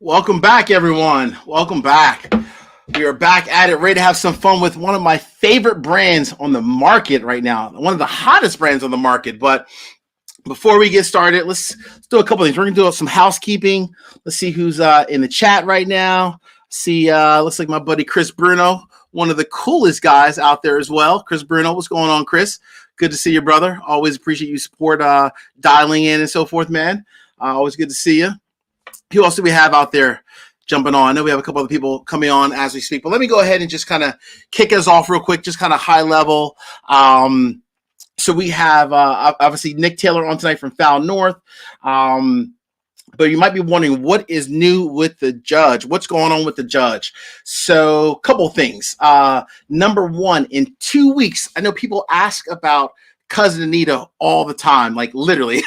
Welcome back, everyone. Welcome back. We are back at it, ready to have some fun with one of my favorite brands on the market right now. One of the hottest brands on the market. But before we get started, let's do a couple things. We're going to do some housekeeping. Let's see who's in the chat right now. See, looks like my buddy Chris Bruno, one of the coolest guys out there as well. Chris Bruno, what's going on, Chris? Good to see you, brother. Always appreciate you support dialing in and so forth, man. Always good to see you. Who else do we have out there jumping on? I know we have a couple other people coming on as we speak, but let me go ahead and just kind of kick us off real quick, just kind of high level. So we have obviously Nick Taylor on tonight from Foul North. But you might be wondering, what is new with the judge? What's going on with the judge? So a couple things. Number one, in 2 weeks, I know people ask about Cousin Anita all the time, like literally.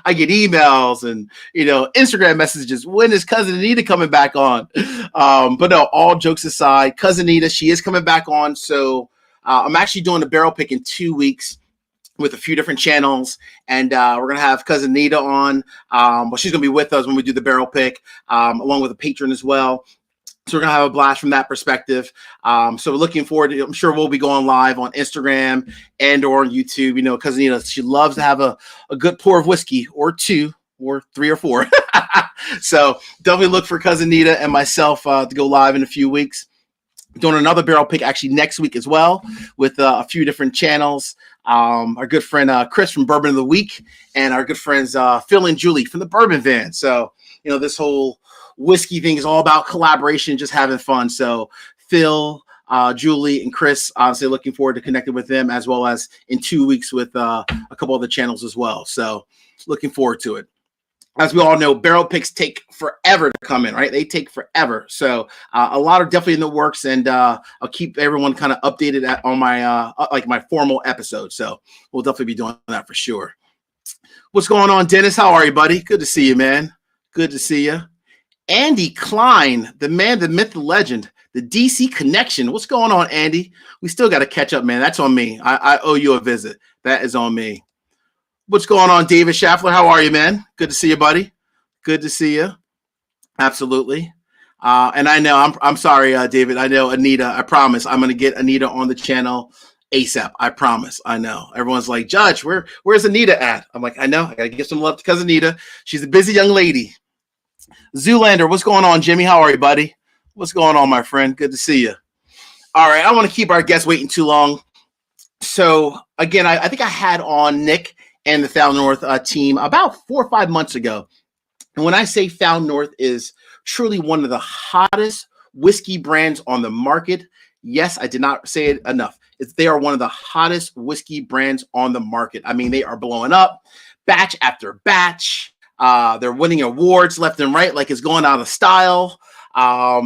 I get emails and Instagram messages. When is Cousin Anita coming back on? But no, all jokes aside, Cousin Anita, she is coming back on. So I'm actually doing a barrel pick in 2 weeks with a few different channels, and we're gonna have Cousin Nita on. Well, she's gonna be with us when we do the barrel pick, along with a patron as well. So we're gonna have a blast from that perspective. So we're looking forward to. I'm sure we'll be going live on Instagram and or on YouTube. Cousin Nita, she loves to have a good pour of whiskey, or two, or three, or four. So definitely look for Cousin Nita and myself to go live in a few weeks. Doing another barrel pick actually next week as well with a few different channels. Our good friend Chris from Bourbon of the Week, and our good friends Phil and Julie from the Bourbon Van. So this whole whiskey thing is all about collaboration, just having fun. So Phil, Julie, and Chris, honestly looking forward to connecting with them, as well as in 2 weeks with a couple other channels as well. So looking forward to it. As we all know, barrel picks take forever to come in, right? They take forever. So a lot are definitely in the works, and I'll keep everyone kind of updated on my my formal episode. So we'll definitely be doing that for sure. What's going on, Dennis? How are you, buddy? Good to see you, man. Good to see you. Andy Klein, the man, the myth, the legend, the DC connection. What's going on, Andy? We still got to catch up, man. That's on me. I owe you a visit. That is on me. What's going on, David Schaffler? How are you, man? Good to see you, buddy. Good to see you. Absolutely. And I know, I'm sorry, David. I know Anita. I promise I'm going to get Anita on the channel ASAP. I promise. I know. Everyone's like, Judge, where's Anita at? I'm like, I know. I got to give some love to Cousin Anita. She's a busy young lady. Zoolander, what's going on, Jimmy? How are you, buddy? What's going on, my friend? Good to see you. All right. I don't want to keep our guests waiting too long. So, again, I think I had on Nick and the Foul North team about 4 or 5 months ago. And when I say Foul North is truly one of the hottest whiskey brands on the market, yes, I did not say it enough. They are one of the hottest whiskey brands on the market. I mean, they are blowing up batch after batch. They're winning awards left and right, like it's going out of style. I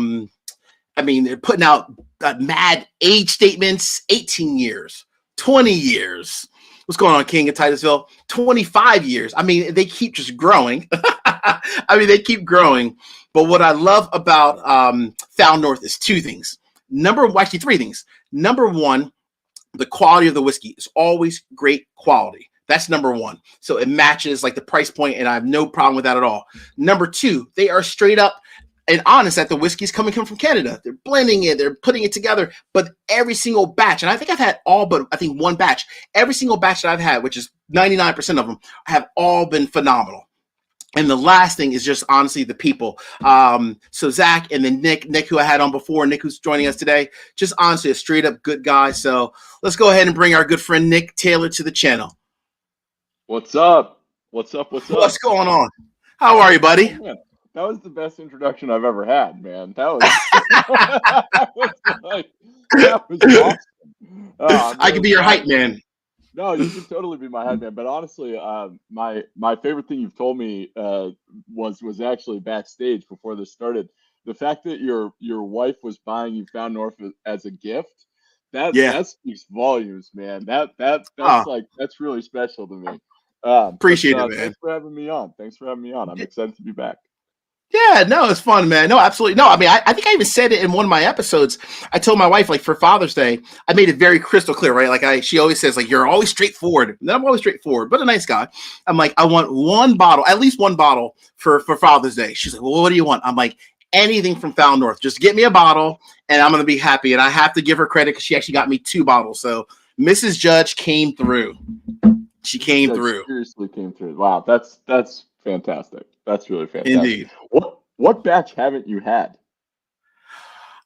mean, they're putting out mad age statements, 18 years, 20 years. What's going on, King of Titusville? 25 years. I mean, they keep just growing. They keep growing. But what I love about Foul North is two things. Actually, three things. Number one, the quality of the whiskey is always great quality. That's number one. So it matches like the price point, and I have no problem with that at all. Number two, they are straight up and honest that the whiskey is coming from Canada. They're blending it, they're putting it together, but every single batch, and I think I've had all but I think one batch, every single batch that I've had, which is 99% of them, have all been phenomenal. And the last thing is just honestly the people. So Zach and then Nick, who I had on before, Nick who's joining us today, just honestly a straight up good guy. So let's go ahead and bring our good friend Nick Taylor to the channel. What's up? What's up? What's up? What's going on? How are you, buddy? Oh, that was the best introduction I've ever had, man. That was, that was awesome. I could be your hype man. No, you can totally be my hype man. But honestly, my favorite thing you've told me was actually backstage before this started. The fact that your wife was buying you Found North as a gift, that speaks volumes, man. That's really special to me. Appreciate it, man. Thanks for having me on. I'm excited to be back. Yeah, no, it's fun, man. No, absolutely. No, I mean, I think I even said it in one of my episodes. I told my wife, like, for Father's Day, I made it very crystal clear, right? Like, she always says, like, you're always straightforward. And I'm always straightforward, but a nice guy. I'm like, I want one bottle, at least one bottle for Father's Day. She's like, well, what do you want? I'm like, anything from Found North. Just get me a bottle, and I'm going to be happy. And I have to give her credit because she actually got me 2 bottles. So Mrs. Judge came through. She came through. Seriously came through. Wow, that's fantastic. That's really fantastic. Indeed. What batch haven't you had?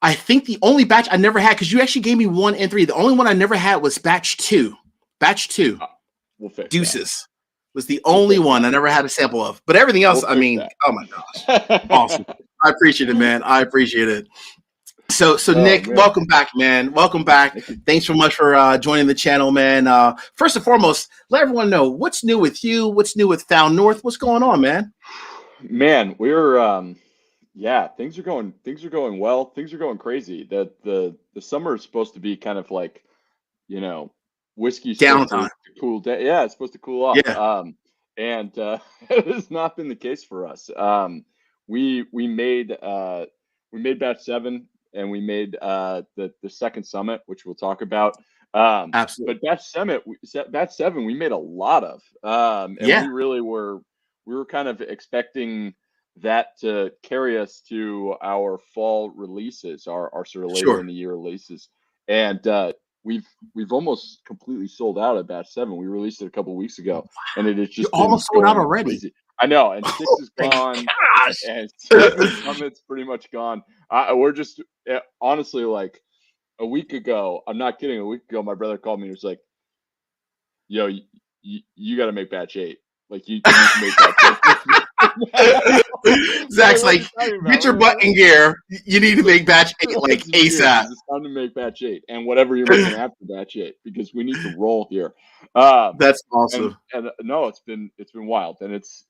I think the only batch I never had, because you actually gave me 1 and 3. The only one I never had was batch 2. Batch 2. We'll fix Deuces that. Was the only one I never had a sample of. But everything else, I mean, oh my gosh. Awesome. I appreciate it, man. I appreciate it. So Nick, man. Welcome back, man. Welcome back. Thanks so much for joining the channel, man. First and foremost, let everyone know what's new with you, what's new with Found North, what's going on, man. Man, we're things are going well. Things are going crazy. The summer is supposed to be kind of like, whiskey Downtime. Cool day. Yeah, it's supposed to cool off. Yeah. And it has not been the case for us. We made batch 7, and we made the second summit, which we'll talk about. Absolutely. But batch 7, we made a lot of. And we were kind of expecting that to carry us to our fall releases, our sort of later in the year releases. And we've almost completely sold out at batch 7. We released it a couple weeks ago, and it is just almost sold out already. Crazy. I know, and 6 is gone, and 7 Summit's pretty much gone. We're just honestly, like, a week ago, I'm not kidding. A week ago, my brother called me and was like, "Yo, you got to make batch 8. Like, you need to make batch 8." Zach's like, get your butt in gear. You need to make batch 8 like ASAP. It's time to make batch 8 and whatever you're making after batch 8, because we need to roll here. That's awesome. And no, it's been wild, and it's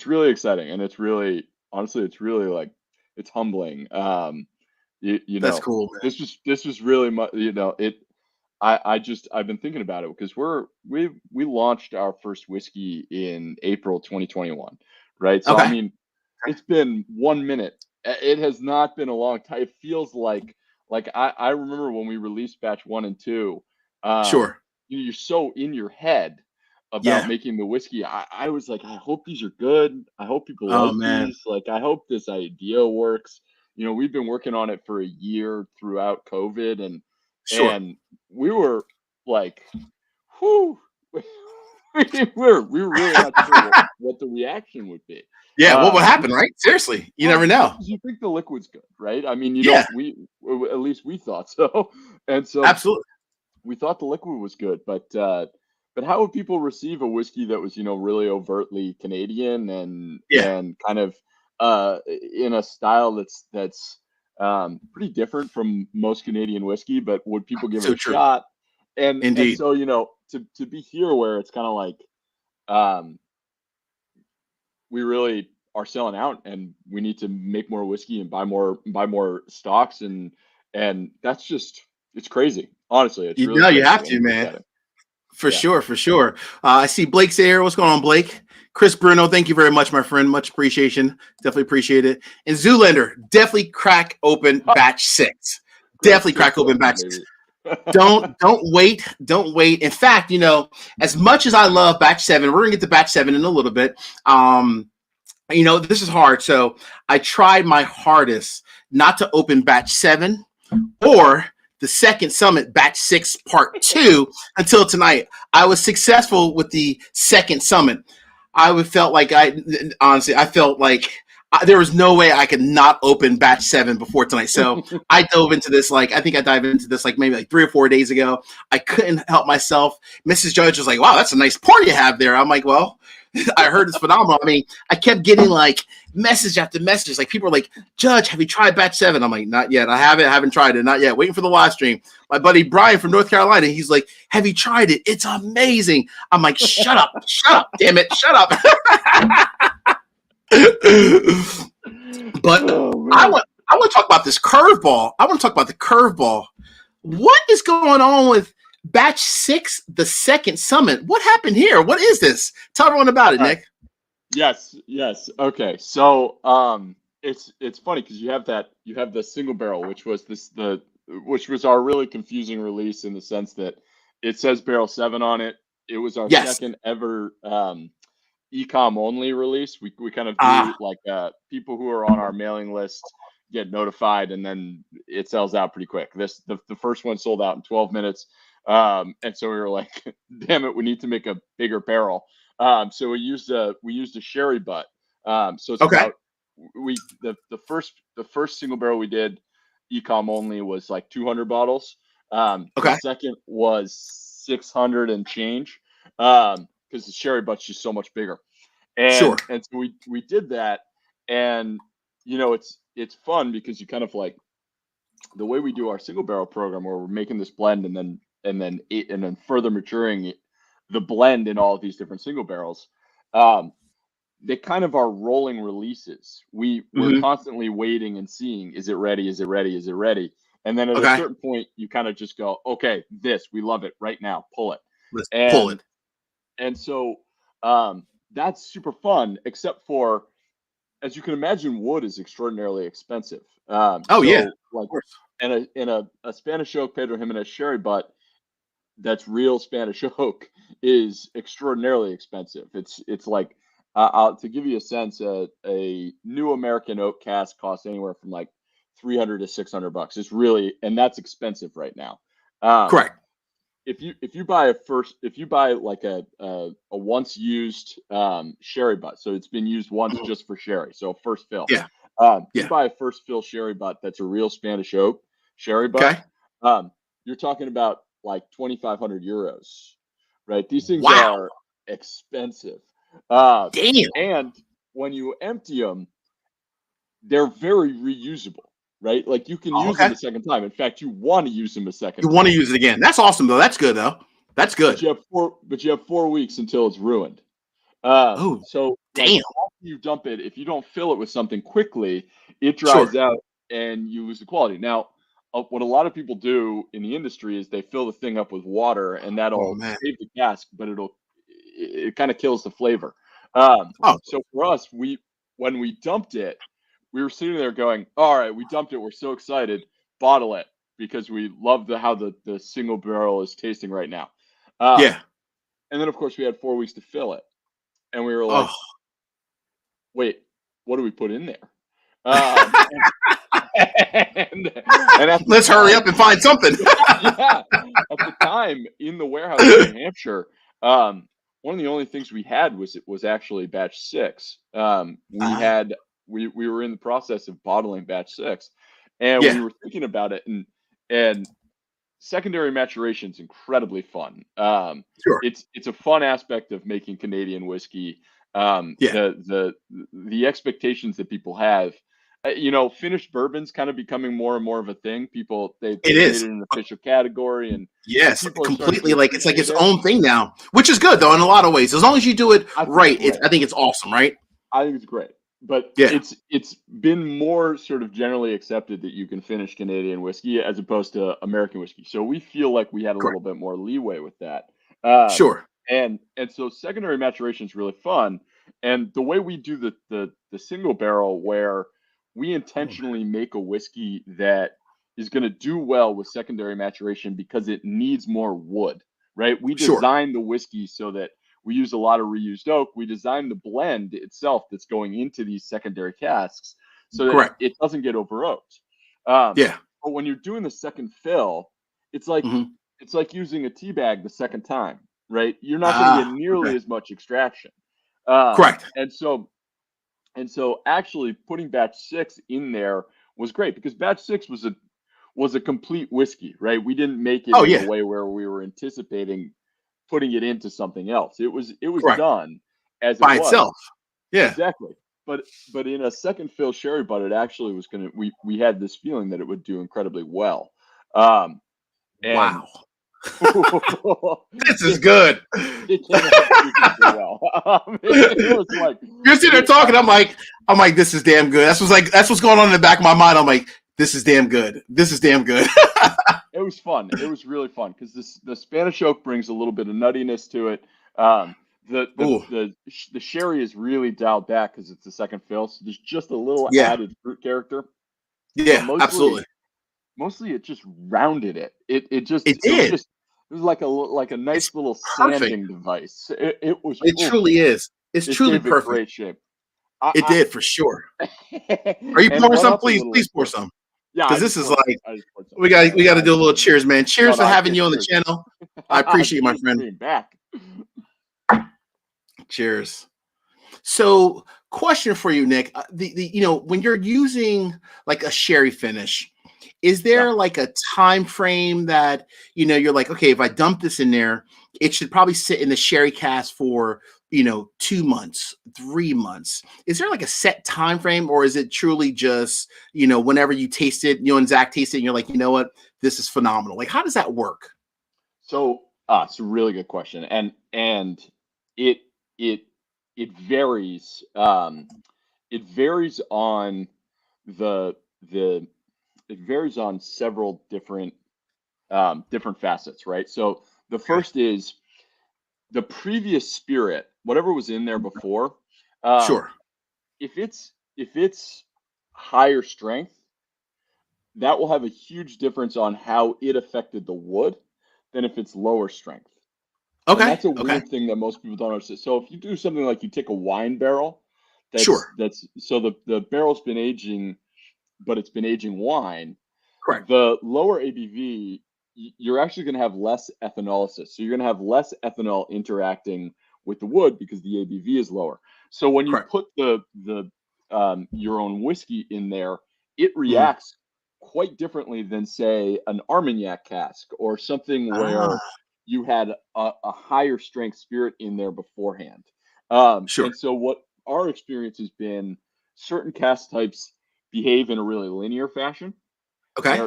really exciting, and it's really, honestly, it's really, like, it's humbling. That's cool, man. This was really much, I've been thinking about it because we launched our first whiskey in April 2021, right? So, okay. I mean, it's been 1 minute. It has not been a long time. It feels like I remember when we released batch 1 and 2. Sure. You're so in your head about making the whiskey. I was like, I hope these are good. I hope people like these. Like, I hope this idea works. We've been working on it for a year throughout COVID, and and we were like, whew, we were really not sure what the reaction would be. Yeah, what would happen, right? Seriously, you never know. You think the liquid's good, right? I mean, at least we thought so, and so absolutely, we thought the liquid was good, but how would people receive a whiskey that was, really overtly Canadian and kind of in a style that's pretty different from most Canadian whiskey, but would people give it a shot? And indeed, and so, to be here where it's kind of like we really are selling out, and we need to make more whiskey and buy more stocks, and that's just, it's crazy. Honestly, it's really you have to, man. For sure. I see Blake's here. What's going on, Blake? Chris Bruno, thank you very much, my friend. Much appreciation. Definitely appreciate it. And Zoolander, definitely crack open batch 6. Definitely crack open batch 6. Don't wait. Don't wait. In fact, as much as I love batch 7, we're gonna get to batch 7 in a little bit. This is hard. So I tried my hardest not to open batch 7 or the second summit, batch 6, part 2, until tonight. I was successful with the second summit. I felt like there was no way I could not open batch 7 before tonight. So I dove into this, I think I dived into this maybe 3 or 4 days ago. I couldn't help myself. Mrs. Judge was like, wow, that's a nice pour you have there. I'm like, well, I heard it's phenomenal. I mean, I kept getting message after message. People are like, Judge, have you tried batch 7? I'm like, not yet. I haven't tried it. Not yet. Waiting for the live stream. My buddy Brian from North Carolina, he's like, have you tried it? It's amazing. I'm like, shut up, damn it, shut up. But I want to talk about this curveball. I want to talk about the curveball. What is going on with batch 6, the second summit? What happened here? What is this? Tell everyone about it, Nick. Yes, yes. Okay. So it's funny because you have the single barrel, which was our really confusing release in the sense that it says barrel 7 on it. It was our Yes. second ever ecom only release. We kind of do Ah, like people who are on our mailing list get notified and then it sells out pretty quick. The first one sold out in 12 minutes. And so we were like, damn it, we need to make a bigger barrel. So we used a sherry butt. So it's okay. about the first single barrel we did ecom only was like 200 bottles. The Okay. second was 600 and change. Because the sherry butt's just so much bigger. Sure. And so we did that, and it's fun because you kind of like the way we do our single barrel program where we're making this blend and then further maturing the blend in all of these different single barrels. Um, they kind of are rolling releases. We're Hmm. constantly waiting and seeing, is it ready? Is it ready? Is it ready? And then at a Okay. certain point, you kind of just go, okay, we love it right now, pull it. Let's pull And it. and so that's super fun, except for, as you can imagine, wood is extraordinarily expensive. Oh yeah. So Of like course. in a Spanish oak Pedro Jimenez sherry butt that's real Spanish oak is extraordinarily expensive. It's like to give you a sense, a new American oak cask costs anywhere from like 300 to 600 bucks. It's really, and that's expensive right now. Um, Correct. if you buy like a once used sherry butt, so it's been used once Mhm. just for sherry, so first fill. Yeah. You Yeah. buy a first fill sherry butt that's a real Spanish oak sherry butt. Okay. You're talking about like 2,500 euros, right? These things Wow. are expensive, uh, Damn. and when you empty them, they're very reusable, right? Like you can Oh, use them okay. a second time. In fact, you want to use them a second You want to time. use it again. That's awesome though. That's good though. That's good. But you have 4 weeks until it's ruined. Oh, So like damn. after you dump it, if you don't fill it with something quickly, it dries Sure. out and you lose the quality. Now, what a lot of people do in the industry is they fill the thing up with water, and Oh that'll man. save the cask, but it kind of kills the flavor. Um, Oh, so for us, we when we dumped it, we were sitting there going, "All right, we dumped it. We're so excited. Bottle it because we love how the single barrel is tasting right now." Um, yeah. and then of course we had 4 weeks to fill it, and we were Oh. like, wait, what do we put in there? Um, and at the Let's hurry time, up and find something. yeah, at the time in the warehouse in New Hampshire, one of the only things we had was actually batch 6. Ah, We were in the process of bottling batch 6, and we yeah. were thinking about it, and secondary maturation is incredibly fun. Sure. It's a fun aspect of making Canadian whiskey. Yeah. The expectations that people have, finished bourbon's kind of becoming more and more of a thing. People It they've made is. it an official category, and Yes, people are starting completely. to Like it's like appreciate its it. own thing now, which is good though in a lot of ways. As long as you do it I think it's right, great. I think it's awesome, right? I think it's great, but Yeah. it's been more sort of generally accepted that you can finish Canadian whiskey as opposed to American whiskey. So we feel like we had a Correct. little bit more leeway with that. Um, Sure. and so secondary maturation is really fun. And the way we do the single barrel, where we Oh, man. intentionally make a whiskey that is going to do well with secondary maturation because it needs more wood, right? We Sure. design the whiskey so that we use a lot of reused oak. We design the blend itself that's going into these secondary casks so that Correct. it doesn't get over oaked. Um, Yeah. but when you're doing the second fill, it's like Hmm. it's like using a tea bag the second time, right? You're not going to get Ah. nearly Okay. as much extraction. Um, Correct. and so and so actually putting batch 6 in there was great because batch 6 was a complete whiskey, right? We didn't make it Oh in a yeah. way where we were anticipating putting it into something else. It was Correct. done as it By was. itself. Yeah. Exactly. But in a second fill sherry butt, it actually was gonna we had this feeling that it would do incredibly well. Um and Wow. This is it, good. it came out freakishly well. It was like You're sitting there we talking. I'm like, this is damn good. That's what's going on in the back of my mind. I'm like, this is damn good. This is damn good. it was fun. It was really fun because the Spanish oak brings a little bit of nuttiness to it. Ooh, The sherry is really dialed back because it's the second fill, so there's just a little yeah, added fruit character, but yeah, absolutely. mostly it just rounded it. It did. It was like a It's nice little perfect. sanding device. It was It oof, truly is. It's it truly gave it perfect. great shape. It I, did for sure. I Are you and it pouring went some? up a Please, little, please of pour course. some. Yeah, Because this is like I just poured some. we got to I do a just little poured some. cheers, man. No, Cheers no, for I having can't you on the cheers. channel. I appreciate you, my friend. Being back. Cheers. So, question for you, Nick. The when you're using like a sherry finish, is Yeah. there like a time frame that you're like, okay, if I dump this in there, it should probably sit in the sherry cask for 2 months, 3 months. Is there like a set time frame, or is it truly just whenever you taste it, and Zach taste it, and you're like, you know what, this is phenomenal. Like, how does that work? So, it's a really good question, and it it it varies. It varies on the the it varies on several different facets, right? So the Okay. first is the previous spirit, whatever was in there before. Um, Sure. if it's higher strength, that will have a huge difference on how it affected the wood than if it's lower strength. And Okay. that's a Okay. weird thing that most people don't understand. So if you do something like you take a wine barrel, Sure. that's so the barrel's been aging, but it's been aging wine. Correct. The lower ABV, you're actually going to have less ethanolysis. So you're going to have less ethanol interacting with the wood because the ABV is lower. So when you Correct. put the your own whiskey in there, it Mm. reacts quite differently than say an Armagnac cask or something where Ah, you had a higher strength spirit in there beforehand. sure. And so what our experience has been, certain cask types behave in a really linear fashion. Okay.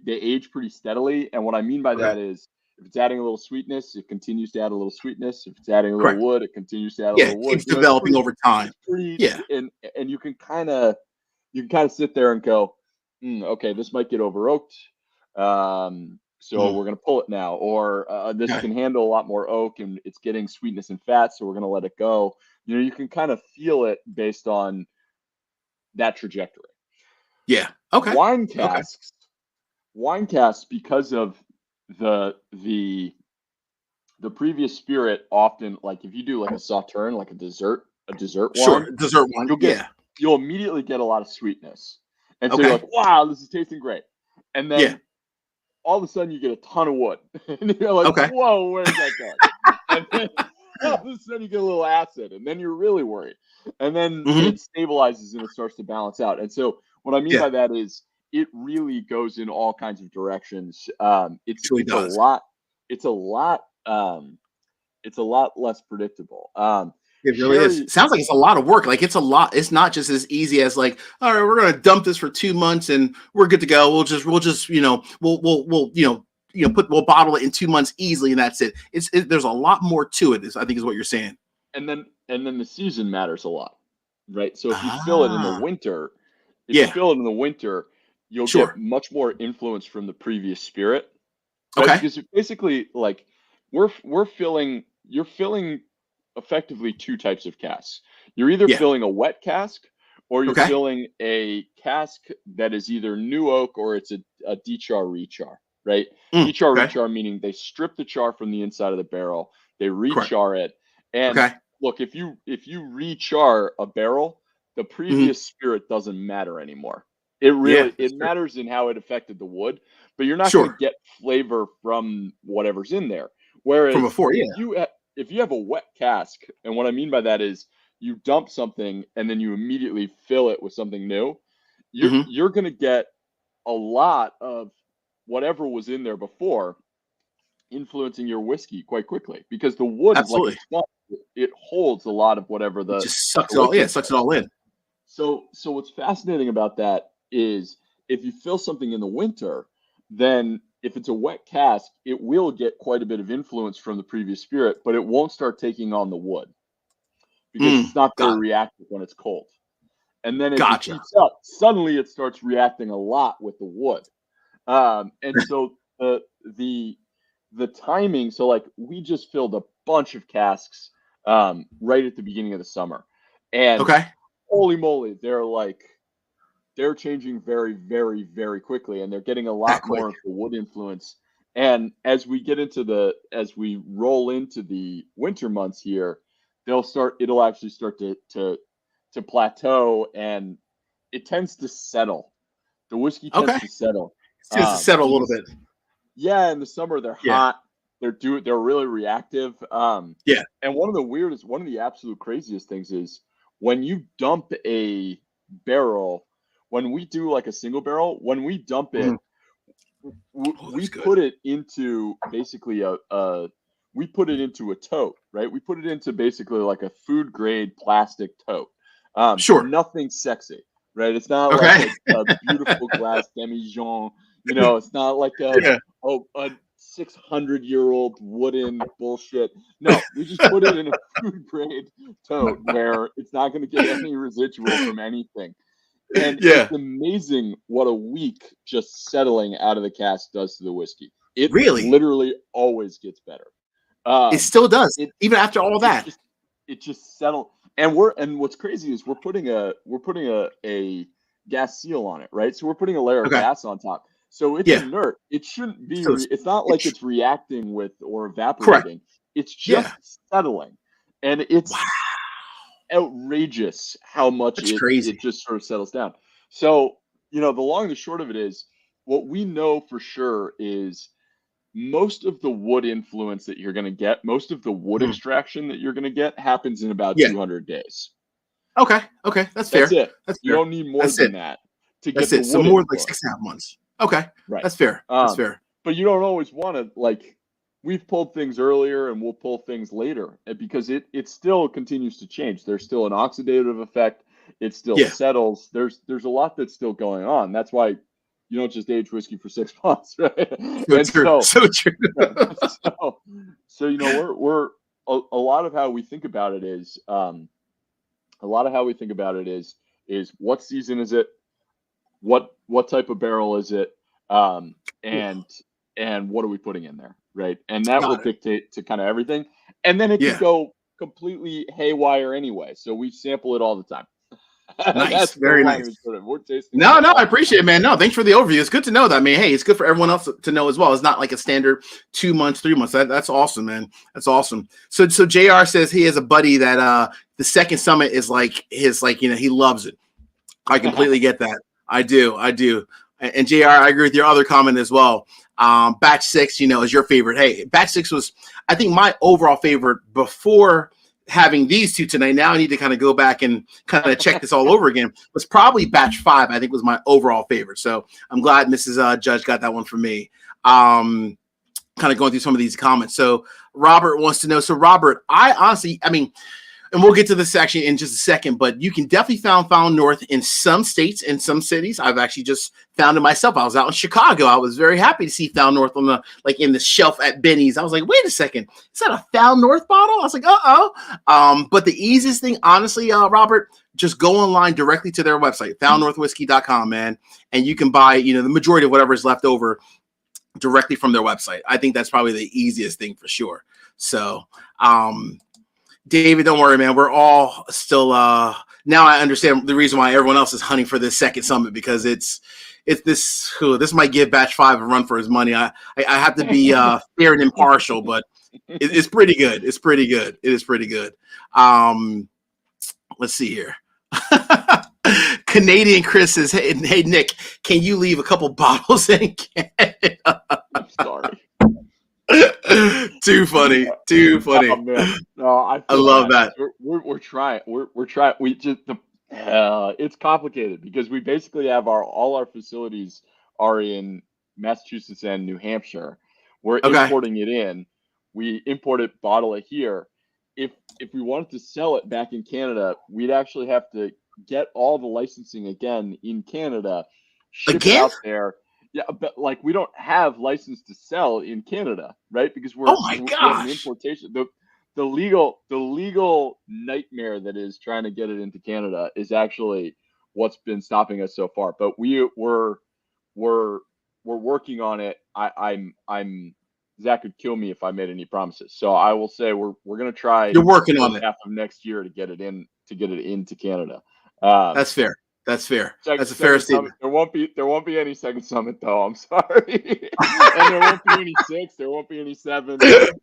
They age pretty steadily, and what I mean by Okay. that is if it's adding a little sweetness, it continues to add a little sweetness. If it's adding a little Correct. wood, it continues to add a Yeah, it little wood. keeps developing over time. It's pretty, Yeah. and you can kind of sit there and go, okay, this might get over oaked, so Mm. we're gonna pull it now, or this Okay. can handle a lot more oak and it's getting sweetness and fat, so we're gonna let it go. You can kind of feel it based on that trajectory. Yeah. Okay. Wine Okay. casks wine casks because of the the the previous spirit, often, like if you do like a sauterne, like a dessert wine, Sure. Dessert one. you'll get Yeah. you'll immediately get a lot of sweetness, and so you're Okay. like, wow, this is tasting great. And Yeah. then all of a sudden you get a ton of wood, and you're like, Okay. whoa, where's that going? And then all of a sudden you get a little acid, and then you're really worried. And then Hmm. it stabilizes and it starts to balance out. And so what I mean Yeah. by that is it really goes in all kinds of directions. It truly It's a does. lot. It's a lot. It's a lot less predictable. It really is. Sherry, Sounds like it's a lot of work. Like it's a lot. It's not just as easy as like, all right, we're gonna dump this for 2 months and we're good to go. We'll just we'll bottle it in 2 months easily and that's it. There's a lot more to it. I think is what you're saying. and then the season matters a lot, right? So Ah, if you yeah, fill it in the winter, you'll get sure. much more influence from the previous spirit, right? Okay. Because basically, like we're filling, you're filling effectively two types of casks. You're either Yeah. filling a wet cask or you're Okay. filling a cask that is either new oak or it's a dechar rechar, right? Dechar Okay. rechar meaning they strip the char from the inside of the barrel, they Correct. rechar it, and Okay. look, if you rechar a barrel, the Hmm. previous spirit doesn't matter anymore. It Yeah, really that's it true. matters in how it affected the wood, but you're not going to Sure. get flavor from whatever's in there. From Whereas before, yeah. if you have a wet cask, and what I mean by that is you dump something and then you immediately fill it with something new, Hmm. you're going to get a lot of whatever was in there before influencing your whiskey quite quickly because the wood is like a Absolutely. sponge. It holds a lot of whatever It the just sucks the it all. Yeah, liquid's sucks there. it all in. So what's fascinating about that is if you fill something in the winter, then if it's a wet cask, it will get quite a bit of influence from the previous spirit, but it won't start taking on the wood because it's not very Got it. reactive when it's cold. And then as it Gotcha. heats up, suddenly it starts reacting a lot with the wood. And so the timing. So like we just filled a bunch of casks right at the beginning of the summer. And Okay. holy moly, they're changing very, very, very quickly, and they're getting a That lot quick. more of the wood influence. And as we roll into the winter months here, it'll actually start to plateau, and it tends to settle. The whiskey tends Okay. to settle. It's just to settle a little bit. Yeah, in the summer they're Yeah. hot. They're really reactive. Yeah. And one of the absolute craziest things is when you dump a barrel, when we do like a single barrel, when we dump it, Mhm. Oh, we that's good. put it into basically we put it into a tote, right? We put it into basically like a food grade plastic tote. Sure. Nothing sexy, right? It's not like Okay. a beautiful glass demijohn. It's not like Yeah. a 600-year-old wooden bullshit. No, we just put it in a food grade tote where it's not going to get any residual from anything. And Yeah. it's amazing what a week just settling out of the cask does to the whiskey. It Really? literally always gets better. It Um, still does, it even after all it that. just it just settled. And what's crazy is we're putting a gas seal on it, right? So we're putting a layer of Okay. gas on top. So it's Yeah. inert. It shouldn't be. So It's not like it's reacting with or correct. evaporating. It's Yeah. just settling, and Wow. it's outrageous how much That's it crazy. just sort of settles down. So, the long and the short of it is what we know for sure is most of the wood influence that you're going to get, most of the wood Mhm. extraction that you're going to get happens in about Yeah. 200 days. Okay. Okay. That's That's fair. it. That's You fair. don't need more That's it. than that to That's get the it. So wood more like influence. 6.5 months. Okay. Right. That's fair. That's fair. But you don't always want to we've pulled things earlier and we'll pull things later because it still continues to change. There's still an oxidative effect. It still Yeah. settles. There's a lot that's still going on. That's why you don't just age whiskey for 6 months, right? So And true. so So true. yeah, so we're a lot of how we think about it is what season is it? What type of barrel is it? Um, and and what are we putting in there, right? And that will Got it. dictate to kind of everything. And then it could Yeah. go completely haywire anyway. So we sample it all the time. Nice. That's the Very long nice. and short of it. We're tasting No, stuff no, all I the time. appreciate it, man. No, thanks for the overview. It's good to know that. I mean, hey, it's good for everyone else to know as well. It's not like a standard 2 months, 3 months. That's awesome, man. That's awesome. So JR says he has a buddy that the second summit is like his he loves it. I completely get that. I do. I do. And JR, I agree with your other comment as well. Batch six, is your favorite. Hey, batch six was, I think, my overall favorite before having these two tonight. Now I need to kind of go back and kind of check this all over again. Was probably batch five, I think, was my overall favorite. So I'm glad Mrs. Judge got that one for me. Kind of going through some of these comments. So Robert wants to know. So Robert, I honestly, and we'll get to this section in just a second, but you can definitely found North in some states and some cities. I've actually just found it myself. I was out in Chicago. I was very happy to see Found North on in the shelf at Benny's. I was like, wait a second, is that a Found North bottle? I was like, but the easiest thing, honestly, Robert, just go online directly to their website, foundnorthwhiskey.com, man, and you can buy, the majority of whatever is left over directly from their website. I think that's probably the easiest thing for sure. So, David, don't worry, man. We're all still now I understand the reason why everyone else is hunting for this second summit, because this might give batch five a run for his money. I have to be fair and impartial, but it's pretty good. It's pretty good. It is pretty good. Let's see here. Canadian Chris says, hey Nick, can you leave a couple bottles in Canada? I'm sorry. Too funny. Too funny. Oh man, no, I love bad. that. We're trying. We're trying. It's complicated because we basically have all our facilities are in Massachusetts and New Hampshire. We're Okay. importing it in. We import it, bottle it here. If we wanted to sell it back in Canada, we'd actually have to get all the licensing again in Canada, ship it Again? out there. Yeah, but we don't have license to sell in Canada, right? Because Oh my we have an gosh. importation. The legal nightmare that is trying to get it into Canada is actually what's been stopping us so far. But we're working on it. I'm Zach would kill me if I made any promises. So I will say we're going to try You're working on first it. half of next year to get it into Canada. That's fair. That's fair. That's a fair Second statement. summit, there won't be any second summit though. I'm sorry, and there won't be any 6. There won't be any 7.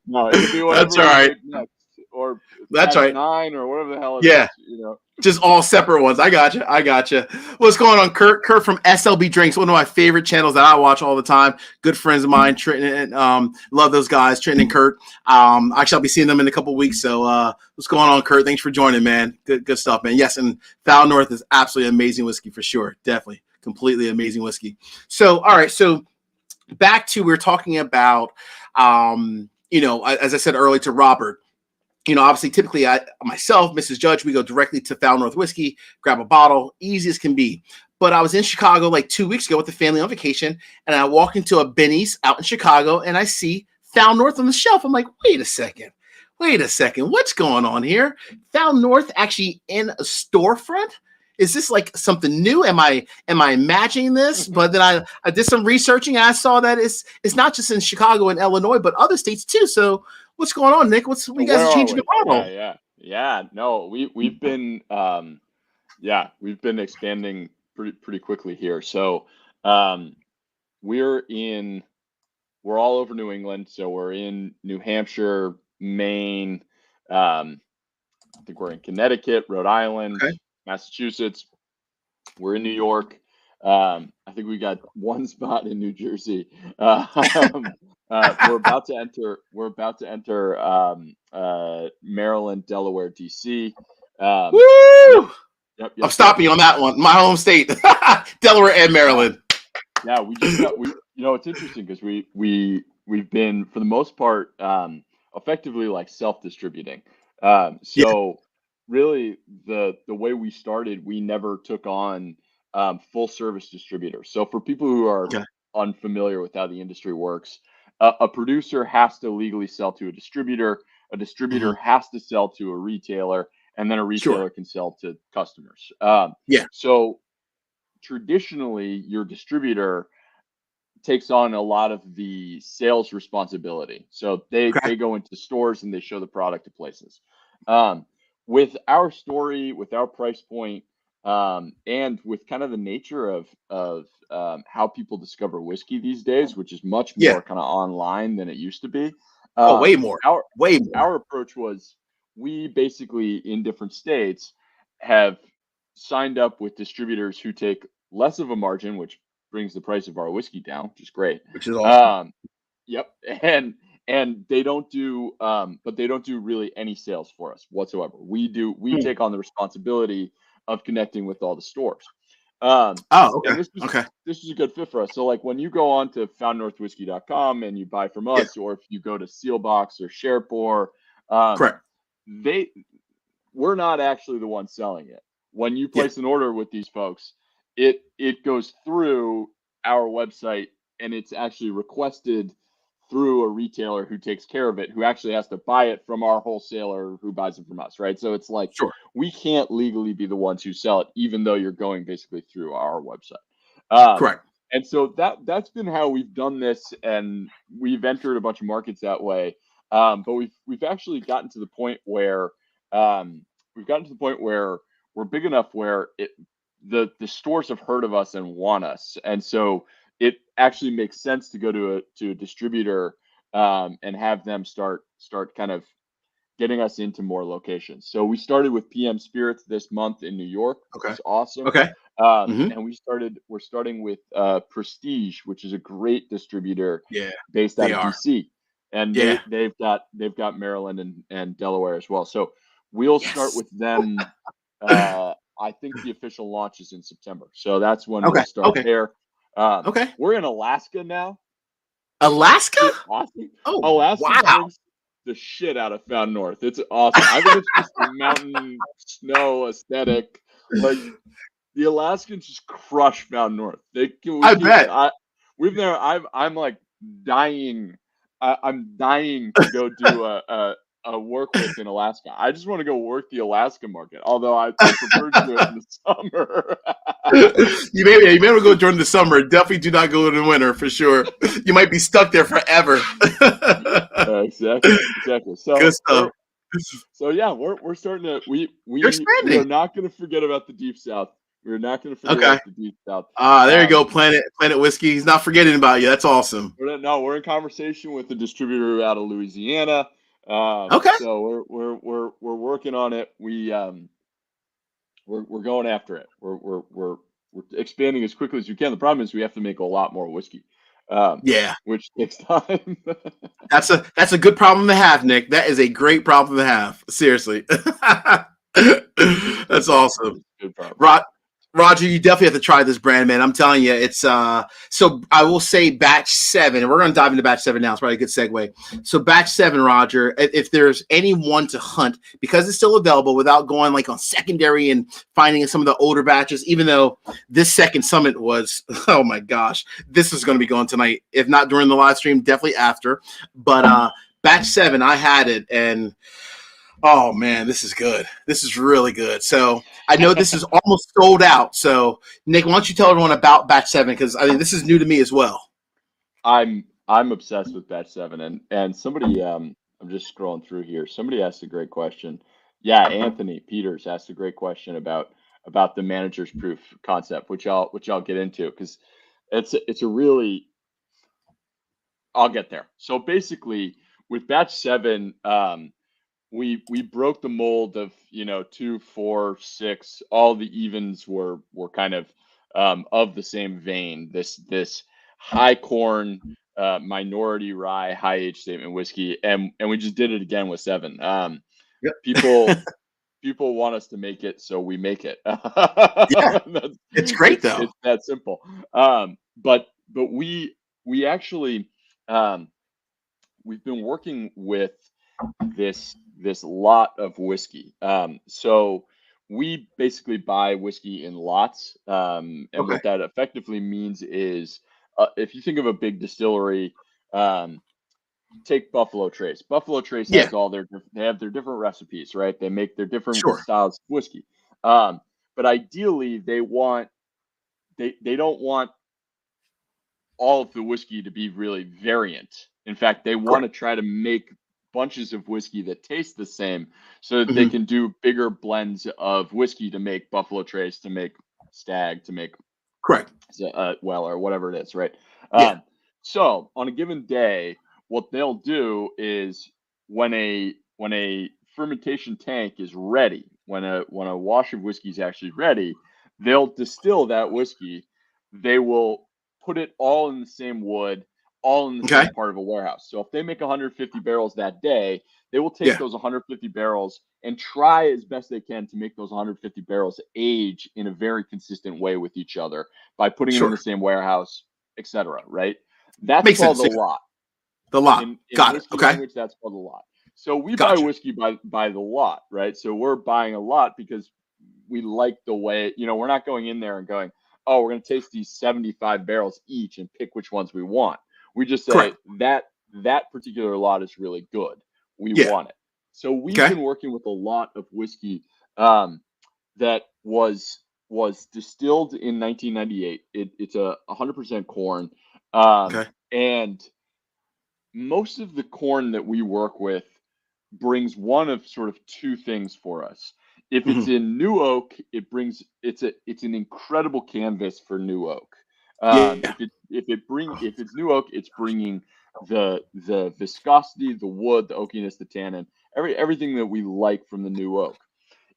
No, it'll be whatever That's all we right. make next, or That's Patch right. 9 or whatever the hell it Yeah. is. You know, Just all separate ones. I got you. I got you. What's going on, Kurt? Kurt from SLB Drinks, one of my favorite channels that I watch all the time. Good friends of mine, Trenton, and love those guys, Trenton and Kurt. Actually, I'll be seeing them in a couple of weeks. So, what's going on, Kurt? Thanks for joining, man. Good stuff, man. Yes, and Foul North is absolutely amazing whiskey for sure. Definitely, completely amazing whiskey. So, all right. So, back to we're talking about, as I said earlier to Robert. Obviously, typically, myself, Mrs. Judge, we go directly to Foul North Whiskey, grab a bottle, easy as can be. But I was in Chicago like 2 weeks ago with the family on vacation, and I walk into a Benny's out in Chicago, and I see Foul North on the shelf. I'm like, wait a second, what's going on here? Foul North actually in a storefront? Is this like something new? Am I imagining this? But then I did some researching, and I saw that it's not just in Chicago and Illinois, but other states too. So what's going on, Nick? What you guys are changing the bottle? Yeah. No, we've been we've been expanding pretty quickly here. So we're all over New England. So we're in New Hampshire, Maine. I think we're in Connecticut, Rhode Island, Okay. Massachusetts. We're in New York. I think we got one spot in New Jersey. We're about to enter Maryland, Delaware, DC. Woo! Yep, I'm stopping you on that one. My home state, Delaware and Maryland. Yeah, it's interesting because we've been for the most part effectively like self-distributing. Really the way we started, we never took on full service distributors. So for people who are unfamiliar with how the industry works, a producer has to legally sell to a distributor has to sell to a retailer, and then a retailer can sell to customers. So traditionally your distributor takes on a lot of the sales responsibility. So they go into stores and they show the product to places. With our story, with our price point, and with kind of the nature of how people discover whiskey these days, which is much more kind of online than it used to be. Way more. Our approach was we basically in different states have signed up with distributors who take less of a margin, which brings the price of our whiskey down, which is great. Which is awesome. Yep. And they don't do but they don't do really any sales for us whatsoever. We take on the responsibility of connecting with all the stores. Okay. This is a good fit for us. So like when you go on to foundnorthwhiskey.com and you buy from us, or if you go to Sealbox or SharePour, we're not actually the ones selling it. When you place an order with these folks, it goes through our website and it's actually requested through a retailer who takes care of it, who actually has to buy it from our wholesaler who buys it from us, right? So it's like we can't legally be the ones who sell it, even though you're going basically through our website. Correct. And so that's been how we've done this, and we've entered a bunch of markets that way. But we've actually gotten to the point where we're big enough where the stores have heard of us and want us, and so it actually makes sense to go to a distributor and have them start kind of getting us into more locations. So we started with PM Spirits this month in New York, which is awesome. And we're starting with Prestige, which is a great distributor based out of DC. And they've got Maryland and Delaware as well. So we'll start with them. I think the official launch is in September. So that's when we'll start there. We're in Alaska now. Alaska? Awesome. Oh, Alaska brings the shit out of Found North. It's awesome. I think it's just the mountain snow aesthetic. Like the Alaskans just crush Found North. I bet. I'm like dying. I'm dying to go do a work with in Alaska. I just want to go work the Alaska market, although I prefer to do it in the summer. You may want to go during the summer. Definitely do not go in the winter for sure. You might be stuck there forever. Exactly. Good So stuff. we're starting to You're we are expanding. not going to forget about the deep south. We're not going to forget Okay. about the deep south. There you go. Planet Whiskey. He's not forgetting about you. That's awesome. We're in conversation with the distributor out of Louisiana. Okay. So we're working on it. We're going after it. We're expanding as quickly as we can. The problem is we have to make a lot more whiskey, Yeah. which takes time. That's a good problem to have, Nick. That is a great problem to have. Seriously. It's a good That's problem. awesome. It's a good problem. Roger, you definitely have to try this brand, man. I'm telling you, it's so I will say batch 7, and we're gonna dive into batch 7 now. It's probably a good segue. So batch 7, Roger, if there's anyone to hunt, because it's still available without going like on secondary and finding some of the older batches, even though this second summit was, oh my gosh, this is gonna be going tonight. If not during the live stream, definitely after. But batch 7, I had it, and oh man, this is good. This is really good. So I know this is almost sold out. So Nick, why don't you tell everyone about batch 7? Because I think this is new to me as well. I'm obsessed with batch 7, and somebody I'm just scrolling through here. Somebody asked a great question. Yeah, Anthony Peters asked a great question about the manager's proof concept, which I'll get into because it's a really I'll get there. So basically, with batch 7, we broke the mold of 2, 4, 6. All the evens were kind of the same vein. This high corn minority rye high age statement whiskey, and we just did it again with 7. Yep. People want us to make it, so we make it. Yeah, it's great though. It's that simple. But we actually we've been working with this lot of whiskey. So we basically buy whiskey in lots, and Okay. what that effectively means is, if you think of a big distillery, take Buffalo Trace. Buffalo Trace Yeah, has they have their different recipes, right? They make their different sure. styles of whiskey. But ideally, they don't want all of the whiskey to be really variant. In fact, they want Correct. to try to make bunches of whiskey that taste the same so that they Hmm. can do bigger blends of whiskey to make Buffalo Trace, to make Stag, to make Correct. Weller, whatever it is, right? Yeah. So on a given day, what they'll do is when a fermentation tank is ready, when a wash of whiskey is actually ready, they'll distill that whiskey. They will put it all in the same wood, all in the Okay. same part of a warehouse. So if they make 150 barrels that day, they will take Yeah. those 150 barrels and try as best they can to make those 150 barrels age in a very consistent way with each other by putting them in the Sure. same warehouse, etc. Right? That's Makes called sense. a Yeah. lot. The lot. In Got it. whiskey Okay. language, that's called a lot. So we buy Gotcha. whiskey by the lot, right? So we're buying a lot because we like the way, we're not going in there and going, oh, we're going to taste these 75 barrels each and pick which ones we want. We just say Correct. that particular lot is really good. We Yeah. want it. So we've Okay. been working with a lot of whiskey that was distilled in 1998. It's a 100% corn, Okay. and most of the corn that we work with brings one of sort of two things for us. If it's Hmm. in new oak, it's an incredible canvas for new oak. Yeah. If it's new oak, it's bringing the viscosity, the wood, the oakiness, the tannin, everything that we like from the new oak.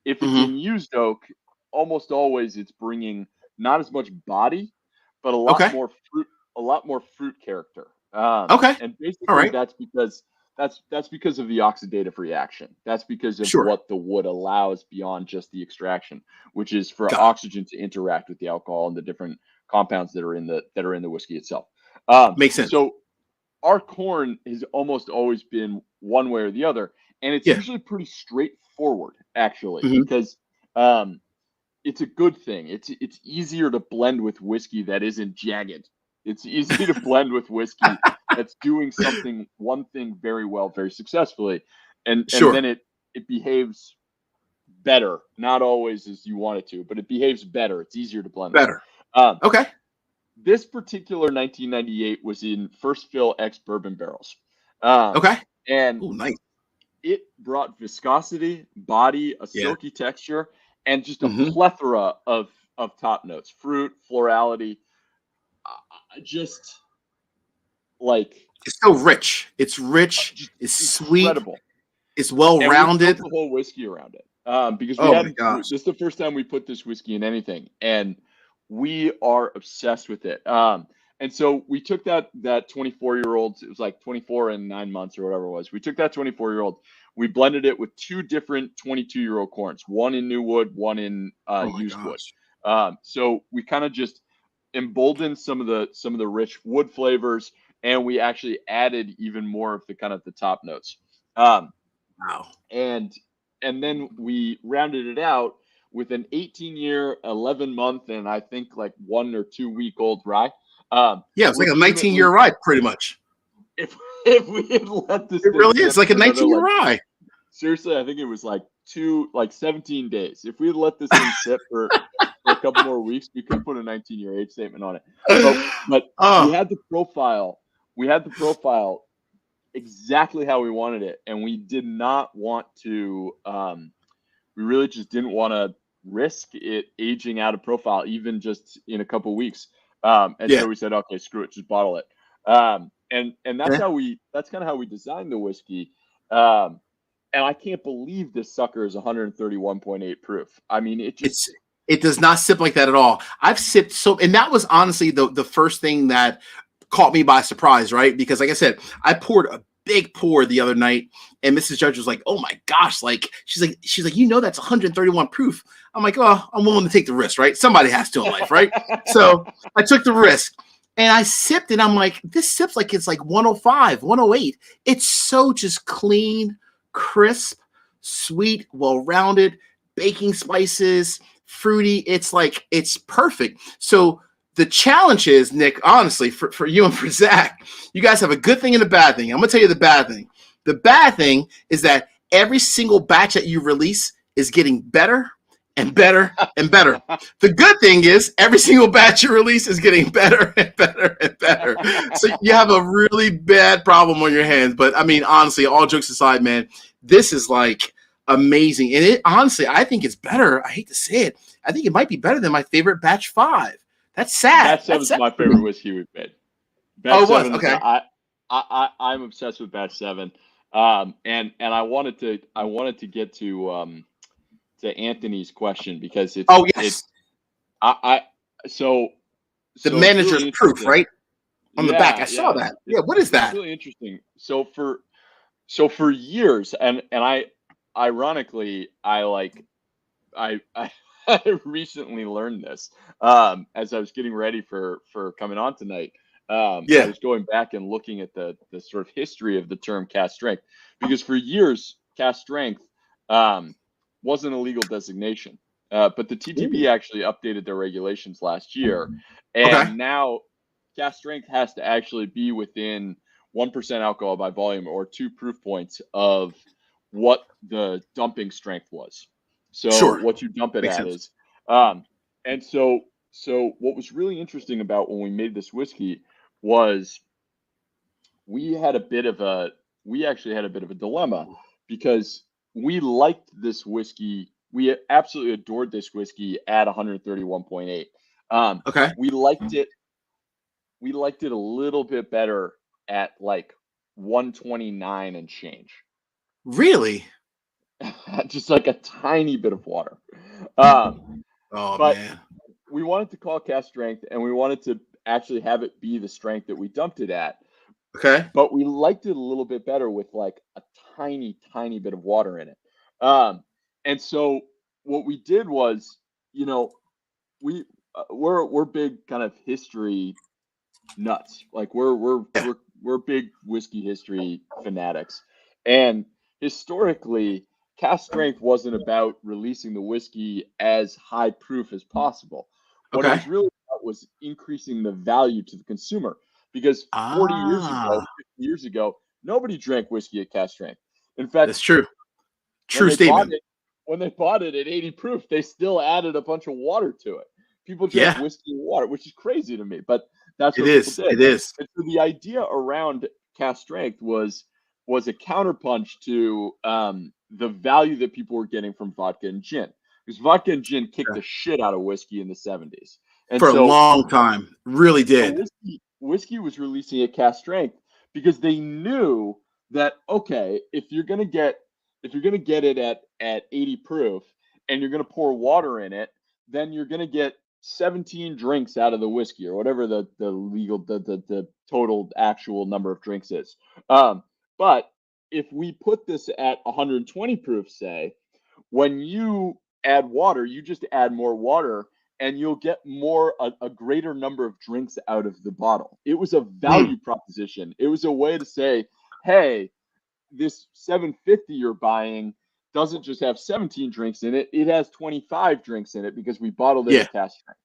If it's Hmm. in used oak, almost always it's bringing not as much body, but Okay. a lot more fruit character. Okay. And All basically right. that's because of the oxidative reaction. That's because of Sure. what the wood allows beyond just the extraction, which is for Got it. oxygen to interact with the alcohol and the different compounds that are in the whiskey itself. Makes sense. So our corn has almost always been one way or the other, and it's Yeah. usually pretty straightforward actually Hmm. because um, it's a good thing. It's easier to blend with whiskey that isn't jagged. It's easy to blend with whiskey that's doing one thing very well, very successfully, and Sure. then it behaves better. Not always as you want it to, but it behaves better. It's easier to blend. Better. Um, Okay. this particular 1998 was in first fill ex bourbon barrels. Um, Okay. and Oh, nice. it brought viscosity, body, a Yeah. silky texture, and just a Mm-hmm. plethora of top notes, fruit, florality, just like It's so rich. It's rich. just It's sweet. incredible. It's well And we built rounded. the whole whiskey around it because we Oh my hadn't. gosh. This is the first time we put this whiskey in anything, and we are obsessed with it. And so we took that 24-year-old. It was like 24 and 9 months or whatever it was. We took that 24-year-old. We blended it with two different 22-year-old corns, one in new wood, one in Oh my used wood. gosh. So we kind of just emboldened some of the rich wood flavors, and we actually added even more of the kind of the top notes. Wow. And then we rounded it out with an 18-year, 11-month, and I think like 1 or 2 week old rye. Yeah, it's like a 19-year Legitimately, ride, pretty much. if we had let this It thing really sit is like a for another 19-year ride. seriously, I think it was like 17 days. If we had let this thing sit for a couple more weeks, we could put a 19-year age statement on it. But we Oh, had the profile. We had the profile exactly how we wanted it, and we did not want to. We really just didn't want to risk it aging out of profile, even just in a couple weeks. And yeah. so we said, okay, screw it, just bottle it. And that's Yeah. that's kind of how we designed the whiskey. And I can't believe this sucker is 131.8 proof. I mean, It does not sip like that at all. I've sipped so, and that was honestly the first thing that caught me by surprise, right? Because like I said, I poured a big pour the other night, and Mrs. Judge was like, "Oh my gosh!" Like she's like, that's 131 proof. I'm like, "Oh, I'm willing to take the risk, right? Somebody has to in life, right?" So I took the risk, and I sipped it. I'm like, this sips like it's like 105, 108. It's so just clean, crisp, sweet, well rounded, baking spices, fruity. It's like it's perfect. So the challenge is, Nick, honestly, for you and for Zach, you guys have a good thing and a bad thing. I'm going to tell you the bad thing. The bad thing is that every single batch that you release is getting better and better and better. The good thing is every single batch you release is getting better and better and better. So you have a really bad problem on your hands. But I mean, honestly, all jokes aside, man, this is like amazing. And it honestly, I think it's better. I hate to say it. I think it might be better than my favorite batch 5. That's sad. Batch That's 7's sad. my favorite whiskey we've made. Oh, Batch it was 7 is okay. I'm obsessed with Batch 7. And I wanted to get to Anthony's question because Oh, yes. I so The so it's manager's really proof, interesting. right? On the back. I saw Yeah, that. Yeah, what is it's that? really interesting. So for years, and I ironically I I recently learned this as I was getting ready for coming on tonight. I Yeah. was going back and looking at the sort of history of the term cast strength because for years cast strength wasn't a legal designation, but the TTB Ooh. actually updated their regulations last year, Okay. and now cast strength has to actually be within 1% alcohol by volume or 2 proof points of what the dumping strength was. So Sure. what you dump it Makes at sense. is, and so what was really interesting about when we made this whiskey was we had a bit of a we actually had a bit of a dilemma because we liked this whiskey. We absolutely adored this whiskey at 131.8. Okay. We liked it. We liked it a little bit better at like 129 and change. Really? Just like a tiny bit of water. Um, Oh, but man. we wanted to call cast strength and we wanted to actually have it be the strength that we dumped it at. Okay. But we liked it a little bit better with like a tiny, tiny bit of water in it. Um, and so what we did was, you know, we we're big kind of history nuts. Like Yeah. we're big whiskey history fanatics. And historically, cast strength wasn't about releasing the whiskey as high proof as possible. What it Okay. was really about was increasing the value to the consumer. Because 40 years ago, Ah, 50 years ago, nobody drank whiskey at cast strength. In fact, that's true. when True they bought statement. it, when they bought it at 80 proof, they still added a bunch of water to it. People drank Yeah, whiskey and water, which is crazy to me, but that's it what people is. did. It is. And so the idea around cast strength was a counterpunch to the value that people were getting from vodka and gin, because vodka and gin kicked Yeah. the shit out of whiskey in the 70s. And For a so long time. Really so did. whiskey was releasing at cast strength because they knew that, okay, if you're gonna get it at 80 proof and you're gonna pour water in it, then you're gonna get 17 drinks out of the whiskey, or whatever the legal the total actual number of drinks is. But if we put this at 120 proof, say, when you add water, you just add more water and you'll get a greater number of drinks out of the bottle. It was a Mm, value proposition. It was a way to say, hey, this 750 you're buying doesn't just have 17 drinks in it, it has 25 drinks in it because we bottled it yeah. at cast strength.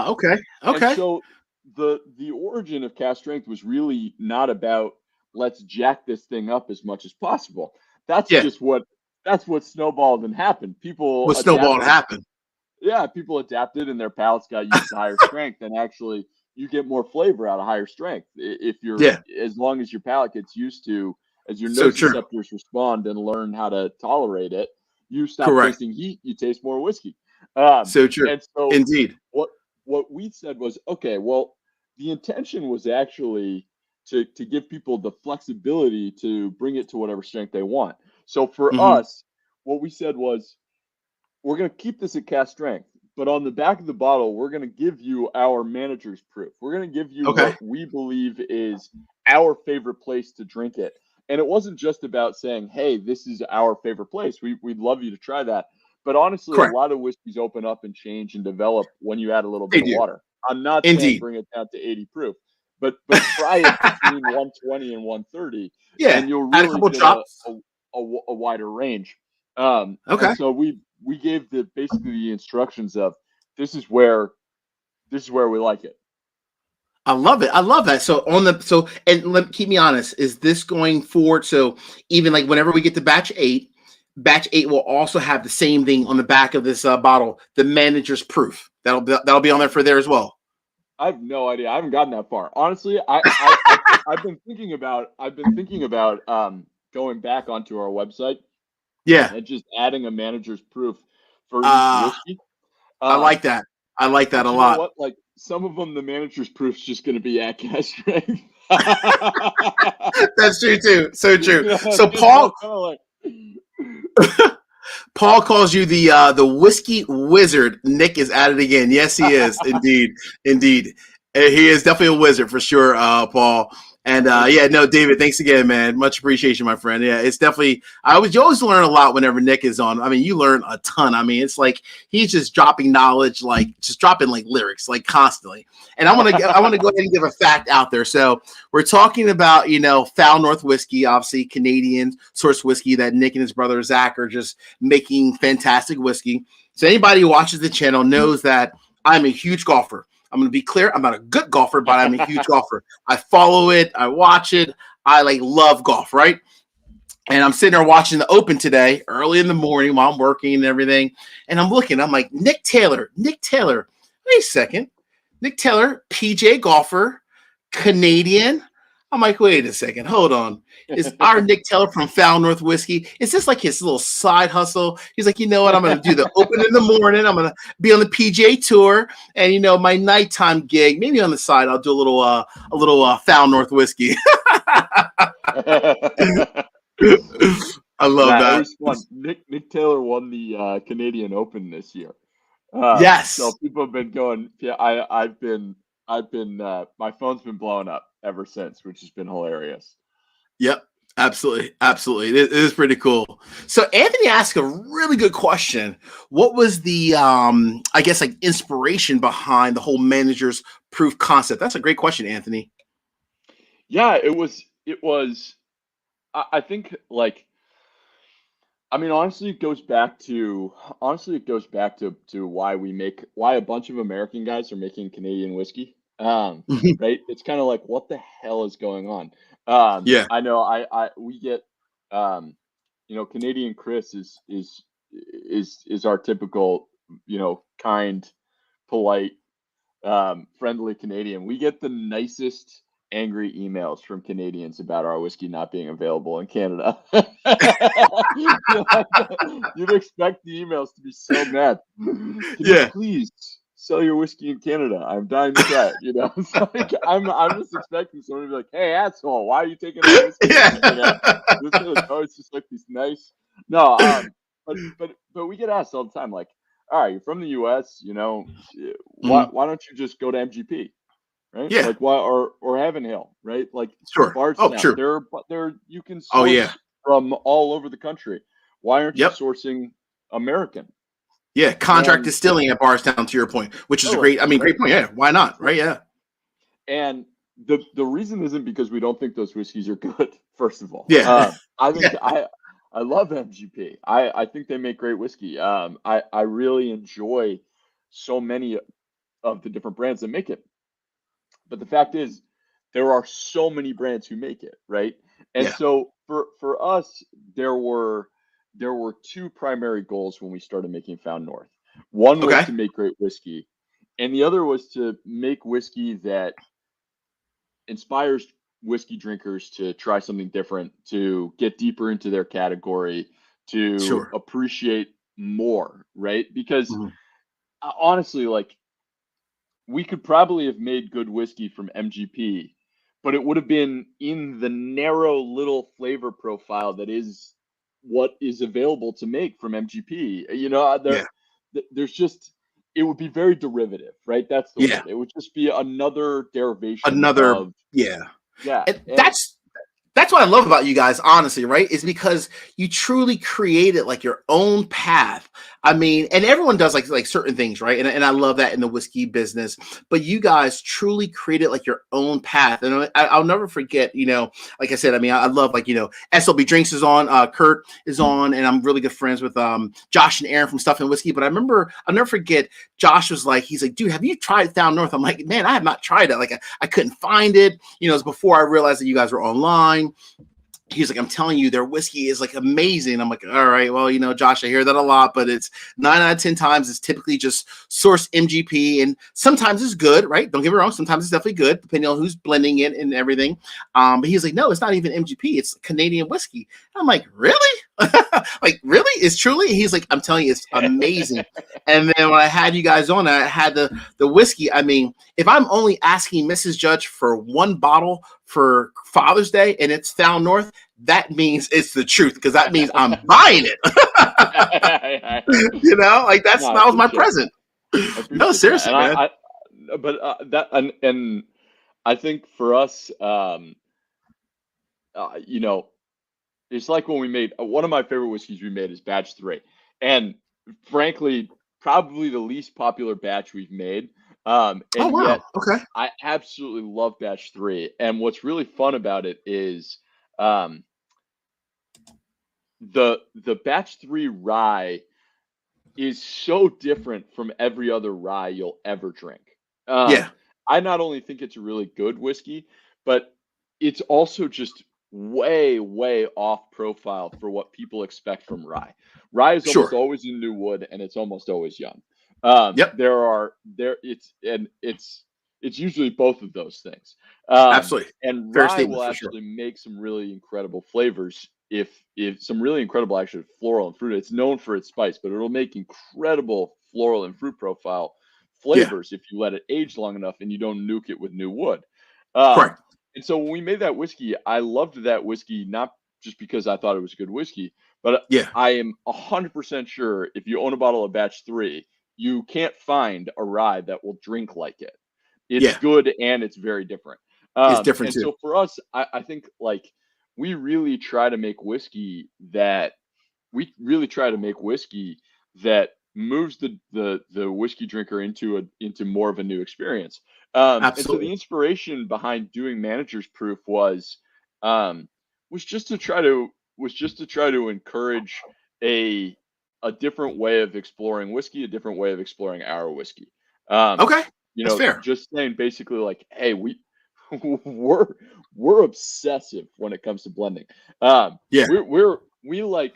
Okay. And Okay. so the origin of cast strength was really not about, let's jack this thing up as much as possible. That's Yeah. just what snowballed and happened. People What snowballed adapted. happened. Yeah, people adapted and their palates got used to higher strength, and actually you get more flavor out of higher strength. If you're, Yeah. as long as your palate gets used to, as your So true. nociceptors respond and learn how to tolerate it, you stop Correct. tasting heat, you taste more whiskey. So true. And so Indeed. what what we said was, okay, well, the intention was actually to give people the flexibility to bring it to whatever strength they want. So for Hmm. us, what we said was, we're going to keep this at cast strength, but on the back of the bottle, we're going to give you our manager's proof. We're going to give you Okay. what we believe is our favorite place to drink it. And it wasn't just about saying, hey, this is our favorite place. We'd love you to try that. But honestly, a Correct. lot of whiskeys open up and change and develop when you add a little They bit of do. water. I'm not saying Indeed. bring it down to 80 proof, but try it between 120 and 130, Yeah. and you'll Add a really couple get drops. a wider range. And Okay. so we gave basically the instructions of, this is where we like it. I love it. I love that. Keep me honest. Is this going forward? So even like whenever we get to batch eight will also have the same thing on the back of this bottle, the manager's proof. That'll be on there for there as well. I have no idea. I haven't gotten that far. Honestly, I've been thinking about going back onto our website Yeah. and just adding a manager's proof for each Uh, whiskey. I Um, like that. I like that a but you know lot. what? Like, some of them, the manager's proof's just going to be at cast strength. That's true too. So true. It's So kind of like, Paul calls you the whiskey wizard. Nick is at it again. Yes, he is indeed, indeed. He is definitely a wizard for sure, Paul. And thank you. yeah, no, David, thanks again, man. Much appreciation, my friend. Yeah, it's definitely. You always learn a lot whenever Nick is on. I mean, you learn a ton. I mean, it's like he's just dropping knowledge, like just dropping like lyrics, like constantly. And I want to go ahead and give a fact out there. So we're talking about Foul North whiskey, obviously Canadian source whiskey that Nick and his brother Zach are just making fantastic whiskey. So anybody who watches the channel knows that I'm a huge golfer. I'm going to be clear. I'm not a good golfer, but I'm a huge golfer. I follow it. I watch it. I love golf, right? And I'm sitting there watching the Open today, early in the morning while I'm working and everything. And I'm looking. I'm like, Nick Taylor. Wait a second. Nick Taylor, PJ golfer, Canadian. I'm like, wait a second, hold on. Is our Nick Taylor from Foul North Whiskey? Is this like his little side hustle? He's like, you know what? I'm going to do the Open in the morning. I'm going to be on the PGA Tour, and my nighttime gig, maybe on the side, I'll do a little Foul North Whiskey. I love It that. was fun. Nick Taylor won the Canadian Open this year. So Yes. people have been going. Yeah, I've been my phone's been blowing up ever since, which has been hilarious. Yep. Absolutely. Absolutely. It is pretty cool. So Anthony asked a really good question. What was the I guess inspiration behind the whole manager's proof concept? That's a great question, Anthony. Yeah, it was. I think, like, I mean, honestly, it goes back to why a bunch of American guys are making Canadian whiskey. Right? It's kind of like, what the hell is going on? Yeah. I know, I we get, Canadian Chris is is our typical, kind, polite, friendly Canadian. We get the nicest angry emails from Canadians about our whiskey not being available in Canada. You'd expect the emails to be so mad. Can you please sell your whiskey in Canada? I'm dying to try it. It's like I'm just expecting someone to be like, "Hey, asshole, why are you taking our whiskey?" It's just like these nice. No, but we get asked all the time, like, "All right, you're from the U.S. Why don't you just go to MGP?" Right? Yeah. Like, why, or Heaven Hill, right? Like, Sure. Bardstown. Sure. There you can source from all over the country. Why aren't you sourcing American? Yeah, contract distilling at Bardstown, to your point, which is great point. Yeah, why not? Right? Yeah. And the reason isn't because we don't think those whiskeys are good. First of all, I think I love MGP. I think they make great whiskey. I really enjoy so many of the different brands that make it. But the fact is, there are so many brands who make it, right? And so for us, there were two primary goals when we started making Found North. One was to make great whiskey, and the other was to make whiskey that inspires whiskey drinkers to try something different, to get deeper into their category, to appreciate more, right? Because honestly, like, we could probably have made good whiskey from MGP, but it would have been in the narrow little flavor profile that is what is available to make from MGP. There's just, it would be very derivative, right? That's the word. It would just be another derivation of And that's what I love about you guys, honestly, right? Is because you truly created like your own path. I mean, and everyone does like certain things, right? And I love that in the whiskey business. But you guys truly created like your own path. And I'll never forget, like I said, I mean, I love SLB Drinks is on, Kurt is on, and I'm really good friends with Josh and Aaron from Stuff and Whiskey. But I'll never forget, Josh was like, he's like, dude, have you tried Found North? I'm like, man, I have not tried it. Like I couldn't find it. It was before I realized that you guys were online. He's like, I'm telling you, their whiskey is like amazing. I'm like, all right, well, Josh, I hear that a lot, but it's 9 out of 10 times it's typically just source MGP, and sometimes it's good, right? Don't get me wrong, sometimes it's definitely good, depending on who's blending it and everything. But he's like, no, it's not even MGP, it's Canadian whiskey. And I'm like, really? Like, really? It's truly? He's like, I'm telling you, it's amazing. And then when I had you guys on, I had the whiskey. I mean, if I'm only asking Mrs. Judge for one bottle for Father's Day and it's Found North, that means it's the truth, because that means I'm buying it. Like that smells my present. No, seriously, man. And I think for us, it's like when we made one of my favorite whiskeys we made is batch 3, and frankly, probably the least popular batch we've made. Yet, I absolutely love batch 3. And what's really fun about it is the batch 3 rye is so different from every other rye you'll ever drink. I not only think it's a really good whiskey, but it's also just way, way off profile for what people expect from rye. Rye is almost always in new wood, and it's almost always young. It's usually both of those things. Absolutely. And rye will actually make some really incredible flavors. If some really incredible, actually, floral and fruit. It's known for its spice, but it'll make incredible floral and fruit profile flavors if you let it age long enough and you don't nuke it with new wood. Correct. And so when we made that whiskey, I loved that whiskey, not just because I thought it was a good whiskey, but I am 100% sure if you own a bottle of batch 3, you can't find a rye that will drink like it. It's good, and it's very different. It's different too. So for us, I think like we really try to make whiskey that moves the whiskey drinker into more of a new experience. And so the inspiration behind doing Manager's Proof was just to try to encourage a different way of exploring whiskey, a different way of exploring our whiskey. That's fair. Just saying basically like, hey, we're obsessive when it comes to blending. We like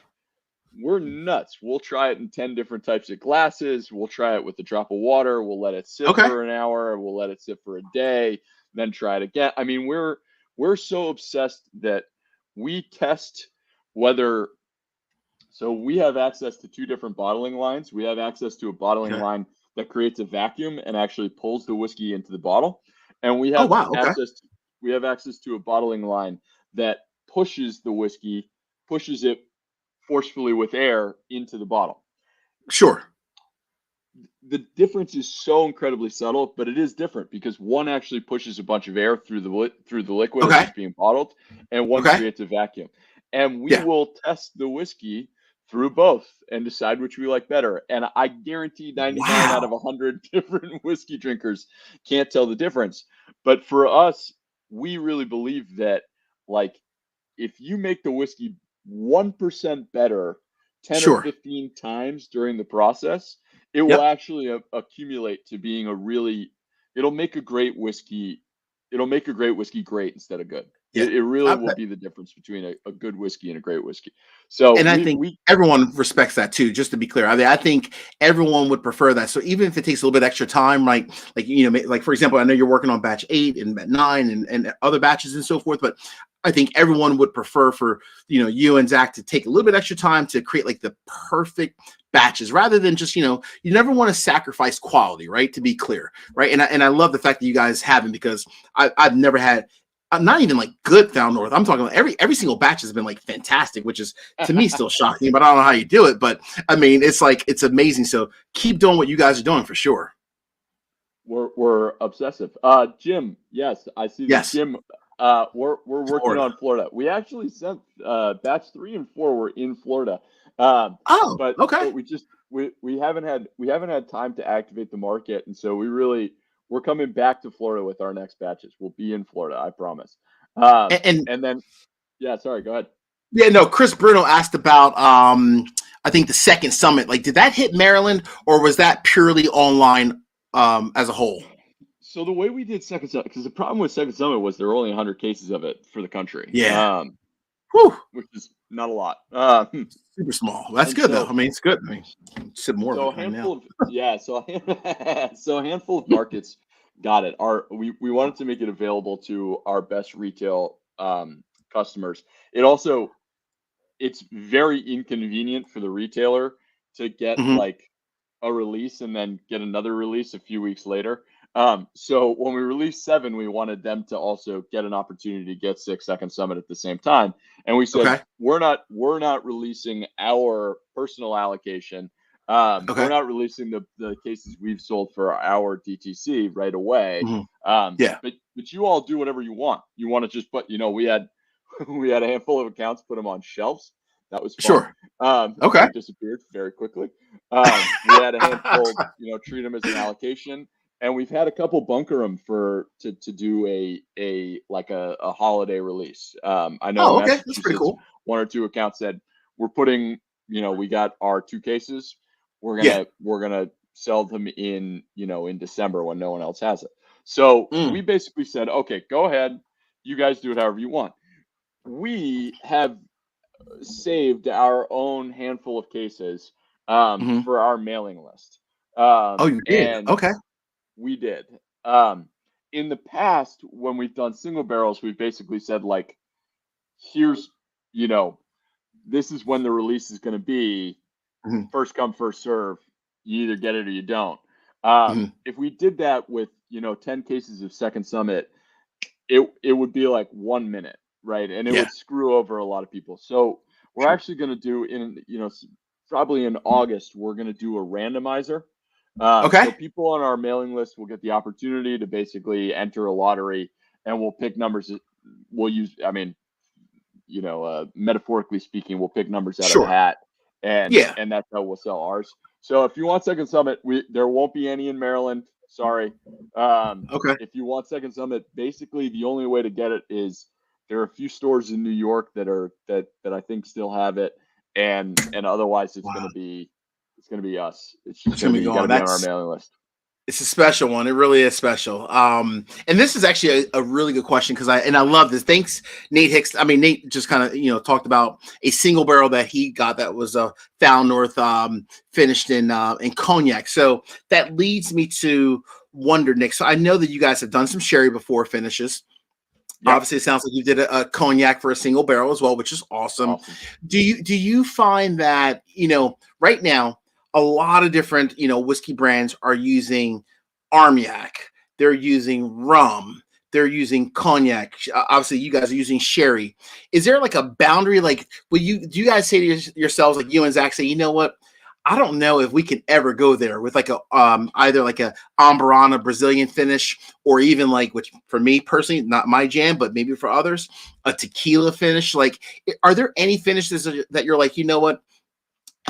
we're nuts. We'll try it in 10 different types of glasses. We'll try it with a drop of water. We'll let it sit Okay. for an hour. We'll let it sit for a day, then try it again. I mean, we're so obsessed that we test whether so we have access to two different bottling lines. We have access to a bottling Okay. line that creates a vacuum and actually pulls the whiskey into the bottle. And Oh wow. Okay. we have access to a bottling line that pushes the whiskey, pushes it forcefully with air into the bottle. Sure. The difference is so incredibly subtle, but it is different because one actually pushes a bunch of air through the liquid as Okay. it's being bottled, and one Okay. creates a vacuum. And we Yeah. will test the whiskey through both and decide which we like better. And I guarantee 99 out of Wow. 100 different whiskey drinkers can't tell the difference. But for us, we really believe that, like, if you make the whiskey 1% better 10 or Sure. 15 times during the process, it will Yep. actually accumulate to being it'll make a great whiskey. It'll make a great whiskey great instead of good. Yeah. It really I, will be the difference between a good whiskey and a great whiskey. So and I think we everyone respects that too. Just to be clear, I mean, I think everyone would prefer that. So even if it takes a little bit extra time, right? Like like for example, I know you're working on batch 8 and batch 9 and other batches and so forth, but I think everyone would prefer for you and Zach to take a little bit extra time to create like the perfect batches rather than just you never want to sacrifice quality, right? To be clear, right? And I love the fact that you guys haven't because I've never had. I'm not even like good Found North. I'm talking about every single batch has been like fantastic, which is to me still shocking, but I don't know how you do it. But I mean, it's like it's amazing. So keep doing what you guys are doing for sure. we're obsessive. Jim, yes, I see that. Yes, Jim, we're working Florida. on Florida. We actually sent batch 3 and 4 were in Florida. Um, Oh, but okay. but we haven't had time to activate the market, and so we're coming back to Florida with our next batches. We'll be in Florida, I promise. And And then yeah, sorry, go ahead. yeah, no, Chris Bruno asked about I think the second summit. Like, did that hit Maryland or was that purely online as a whole? So the way we did Second Summit, because the problem with Second Summit was there were only 100 cases of it for the country, Yeah. Whew. which is not a lot. Super small. That's And good though. so I mean, it's good. I mean, sip more of So it a right now. handful of yeah, so a handful of markets got it. We wanted to make it available to our best retail customers. It's very inconvenient for the retailer to get Hmm. like a release and then get another release a few weeks later. So when we released 7, we wanted them to also get an opportunity to get 6 Second Summit at the same time. And we said, Okay. we're not releasing our personal allocation. We're Okay. not releasing the cases we've sold for our DTC right away. Hmm. Yeah. But you all do whatever you want. You want to just put, we had we had a handful of accounts, put them on shelves. That was fun. Sure. Okay. They disappeared very quickly. We had a handful, treat them as an allocation, and we've had a couple bunker them to do a holiday release. I know in Oh, okay. That's pretty Massachusetts, cool. 1 or 2 accounts said we're putting, we got our 2 cases. We're Yeah. gonna we're gonna sell them in December when no one else has it. So Mm. we basically said, okay, go ahead, you guys do it however you want. We have saved our own handful of cases Hmm. for our mailing list. Oh, you did. And Okay. we did. Um, in the past, when we've done single barrels, we've basically said, like, here's, you know, this is when the release is going to be, Hmm. first come, first serve. You either get it or you don't. Hmm. If we did that with, 10 cases of Second Summit, it would be like 1 minute, right? And it Yeah. would screw over a lot of people. So we're Sure. actually going to do probably in August, we're going to do a randomizer. Okay. So people on our mailing list will get the opportunity to basically enter a lottery, and we'll pick numbers. We'll use, I mean, metaphorically speaking, we'll pick numbers out of a Sure. hat, and Yeah. and that's how we'll sell ours. So if you want Second Summit, there won't be any in Maryland. Sorry. Okay. If you want Second Summit, basically the only way to get it is there are a few stores in New York that I think still have it, and otherwise Wow. it's gonna be us. It's just It's gonna gonna be be you got to gone. be on our That's mailing list. It's a special one. It really is special. And this is actually a really good question because I love this. Thanks, Nate Hicks. I mean, Nate just kind of talked about a single barrel that he got that was Found North, finished in cognac. So that leads me to wonder, Nick. So I know that you guys have done some sherry before finishes. Yep. Obviously, it sounds like you did a cognac for a single barrel as well, which is awesome. Do you find that right now a lot of different whiskey brands are using armagnac, they're using rum, they're using cognac. Obviously, you guys are using sherry. Is there like a boundary? Like, do you guys say to yourselves, like you and Zach say, you know what? I don't know if we can ever go there with like a either like a Ambarana Brazilian finish, or even like, which for me personally, not my jam, but maybe for others, a tequila finish. Like, are there any finishes that you're like, you know what?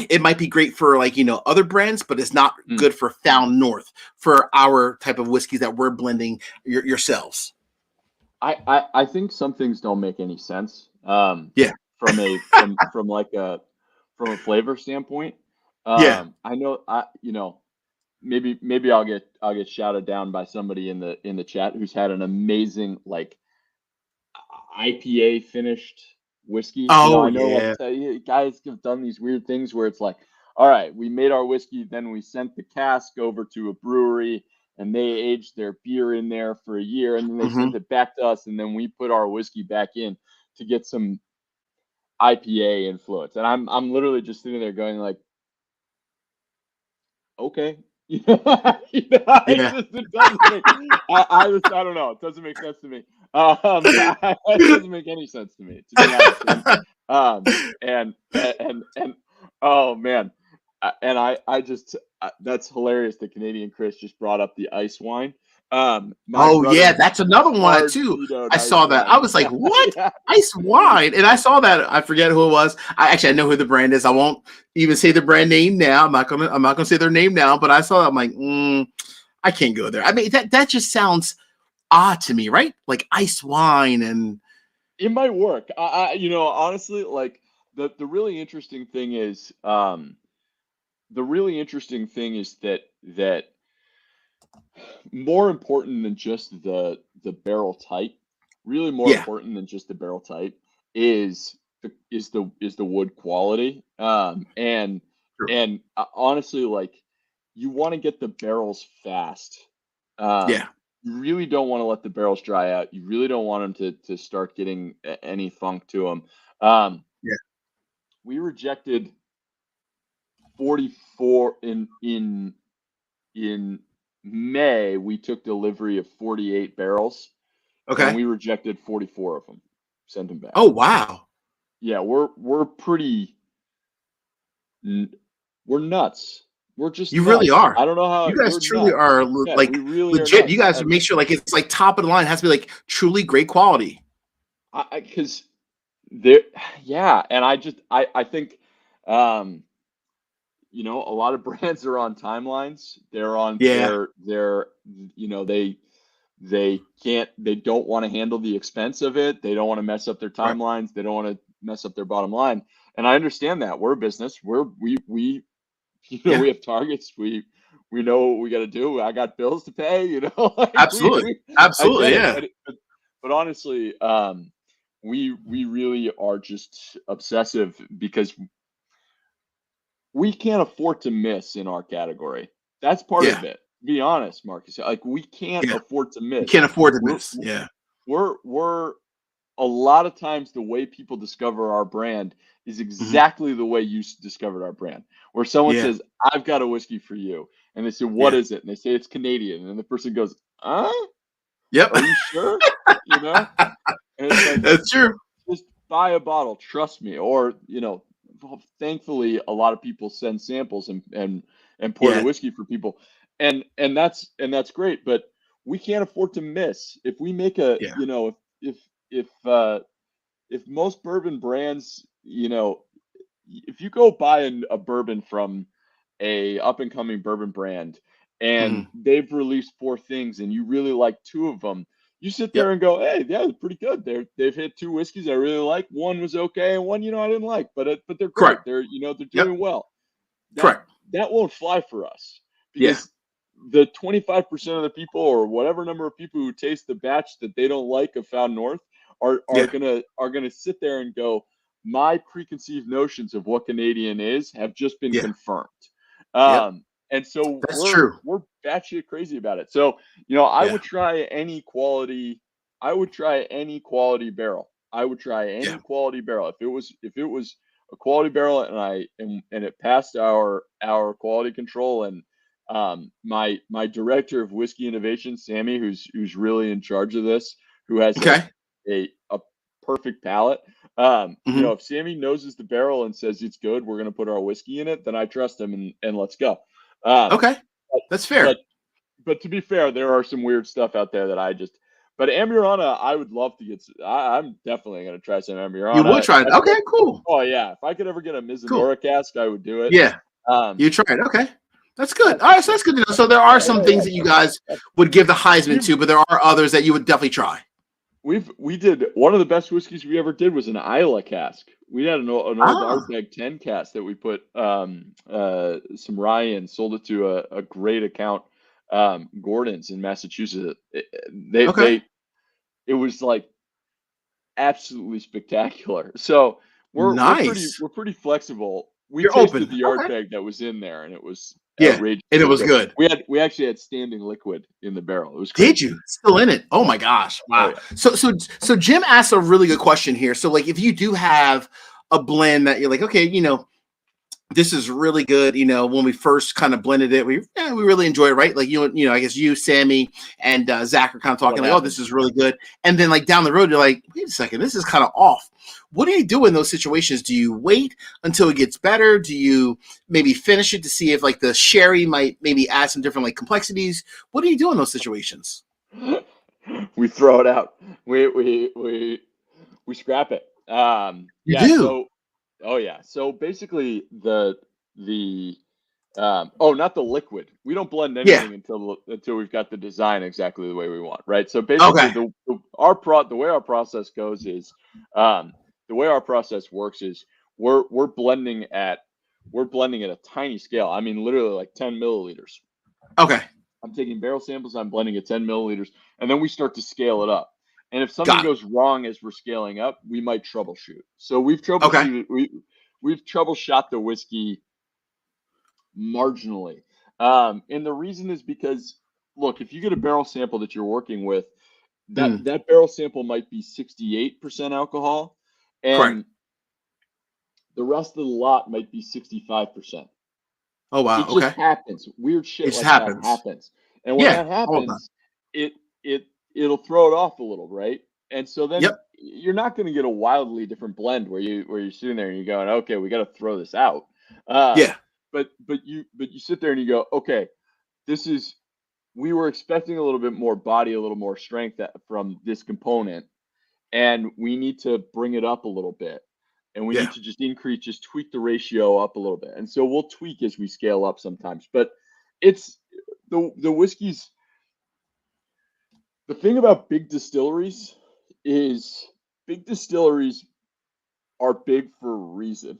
It might be great for like, other brands, but it's not good for Found North for our type of whiskeys that we're blending yourselves. I think some things don't make any sense. Yeah. From a flavor standpoint. Yeah. I know maybe I'll get shouted down by somebody in the chat who's had an amazing like IPA finished whiskey. Oh I know yeah. like guys have done these weird things where it's like, all right, we made our whiskey, then we sent the cask over to a brewery and they aged their beer in there for a year, and then they sent it back to us, and then we put our whiskey back in to get some IPA influence. And I'm literally just sitting there going like, okay. Yeah. It doesn't make, I don't know. It doesn't make sense to me. It doesn't make any sense to me, to be honest. And oh man, I just that's hilarious. The Canadian Chris just brought up the ice wine. My Oh brother yeah, that's another one hard too. vetoed I ice saw that. I wine. was like, "What? Yeah. Ice wine?" And I saw that. I forget who it was. I know who the brand is. I won't even say the brand name now. I'm not gonna say their name now. But I saw that. I'm like, I can't go there. I mean, that just sounds odd to me, right? Like ice wine and It might work. Honestly, like the really interesting thing is, that more important than just the barrel type, really more yeah, important than just the barrel type is the wood quality. sure. Honestly, like you want to get the barrels fast. Um, Yeah, you really don't want to let the barrels dry out. You really don't want them to start getting any funk to them. Um, yeah. we rejected 44 in May. We took delivery of 48 barrels, and Okay. we rejected 44 of them. Sent them back. Oh wow, Yeah, we're pretty. We're nuts. We're just you really nuts. are. I don't know how You guys we're truly nuts. are Yeah, we like really are legit. You nuts. guys make sure like it's like top of the line. It has to be like truly great quality. Because there, yeah, and I think, um, a lot of brands are on timelines. They're on Yeah, they don't want to handle the expense of it. They don't want to mess up their right. timelines. They don't want to mess up their bottom line. And I understand that. We're a business. We Yeah, we have targets. We know what we got to do. I got bills to pay, like absolutely, I absolutely. get it. Yeah, But honestly, we really are just obsessive because we can't afford to miss in our category. That's part yeah, of it. Be honest, Marcus. Like we can't yeah. afford to You miss. can't afford to We're miss. Yeah, we're a lot of times the way people discover our brand is hmm, exactly the way you discovered our brand. Where someone yeah, says, "I've got a whiskey for you," and they say, "What yeah. is it?" And they say it's Canadian, and the person goes, "Huh? Yep, Are you sure?" You know, and it's like, that's true. just buy a bottle, trust me. Or, thankfully, a lot of people send samples and pour the Yeah, whiskey for people, and that's great. But we can't afford to miss. If we make a, yeah, if if uh, if most bourbon brands, if you go buy a bourbon from a up and coming bourbon brand and hmm, they've released four things and you really like two of them, you sit there yep. and go, "Hey, yeah, it's pretty good. They've hit two whiskeys I really like. One was okay, and one, I didn't like, but they're great. Correct. They're Yep. doing well." That Correct. that won't fly for us Yeah. because the 25% of the people or whatever number of people who taste the batch that they don't like of Found North are Yeah. gonna sit there and go, my preconceived notions of what Canadian is have just been Yeah. confirmed. Yep. And so That's true. we're batshit crazy about it. So, you know, I Yeah. would try any quality. I would try any quality barrel. I would try Yeah. any quality barrel. If it was a quality barrel and it passed our quality control, and my director of whiskey innovation, Sammy, who's really in charge of this, who has like Okay. a perfect palate. You know, Hmm. if Sammy noses the barrel and says it's good, we're gonna put our whiskey in it, then I trust him and let's go. Um, Okay. but That's but fair. but to be fair, there are some weird stuff out there that I just. But Amurana, I would love to get. I'm definitely gonna try some You would Amurana. try it. Okay. Cool. Oh yeah, if I could ever get a Cool. Mizunora cask, I would do it. Yeah. Um, You tried. Okay. That's yeah, good. All for right. So sure. that's good to know. So there are Yeah, some yeah, things that you guys yeah. would give the Heisman We've to, but there are others that you would definitely try. we did one of the best whiskeys we ever did was an Isla cask. We had an old Ah. Ardbeg 10 cask that we put some rye in, sold it to a great account, Gordon's in Massachusetts. Okay. It was like absolutely spectacular. So Nice. we're pretty flexible. We You're tasted open. the Okay. Ardbeg that was in there, and it was Yeah. And it outrageously was good. good. We actually had standing liquid in the barrel. It was Did crazy. you? Still in it? Oh Yeah. my gosh. Oh Wow. yeah. So Jim asked a really good question here. So like if you do have a blend that you're like, okay, this is really good. When we first kind of blended it, we really enjoy it, right? Like I guess you, Sammy, and Zach are kind of What talking like, oh, this happens? is really good. And then like down the road, you're like, wait a second, this is kind of off. What do you do in those situations? Do you wait until it gets better? Do you maybe finish it to see if like the sherry might maybe add some different like complexities? What do you do in those situations? We throw it out. We scrap it. You Yeah. do. So, oh yeah. So basically, the oh, not the liquid. We don't blend Yeah. anything until we've got the design exactly the way we want, right? So basically, Okay. the way our process goes is, the way our process works is we're blending at a tiny scale. I mean, literally like 10 milliliters. Okay. I'm taking barrel samples, I'm blending at 10 milliliters, and then we start to scale it up. And if something Got it. goes wrong as we're scaling up, we might troubleshoot. So Okay. we've troubleshot the whiskey marginally. And the reason is because, look, if you get a barrel sample that you're working with, Mm, that barrel sample might be 68% alcohol, correct. and the rest of the lot might be 65%. Oh wow. It just Okay. happens. Weird It shit just like that happens. happens. And when Yeah. that All of that. happens, it it'll throw it off a little, right? And so then Yep. you're not going to get a wildly different blend where you're sitting there and you're going, okay, we got to throw this out. Um, Yeah. but you sit there and you go, okay, this is we were expecting a little bit more body, a little more strength from this component, and we need to bring it up a little bit, and we need Yeah. to just tweak the ratio up a little bit, and so we'll tweak as we scale up sometimes. But it's the whiskeys. The thing about big distilleries is big distilleries are big for a reason.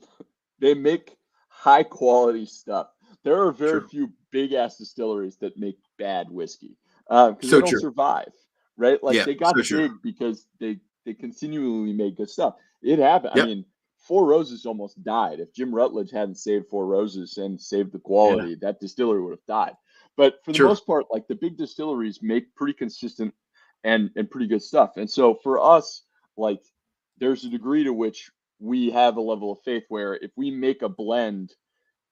They make high quality stuff. There are very True. few big ass distilleries that make bad whiskey because they So don't true. survive, right? Like Yeah. they So got true. big because they continually made good stuff. It happened. I Yep. mean, Four Roses almost died. If Jim Rutledge hadn't saved Four Roses and saved the Yeah. quality, that distillery would have died. But for the True. most part, like the big distilleries make pretty consistent and pretty good stuff. And so for us, like there's a degree to which we have a level of faith where if we make a blend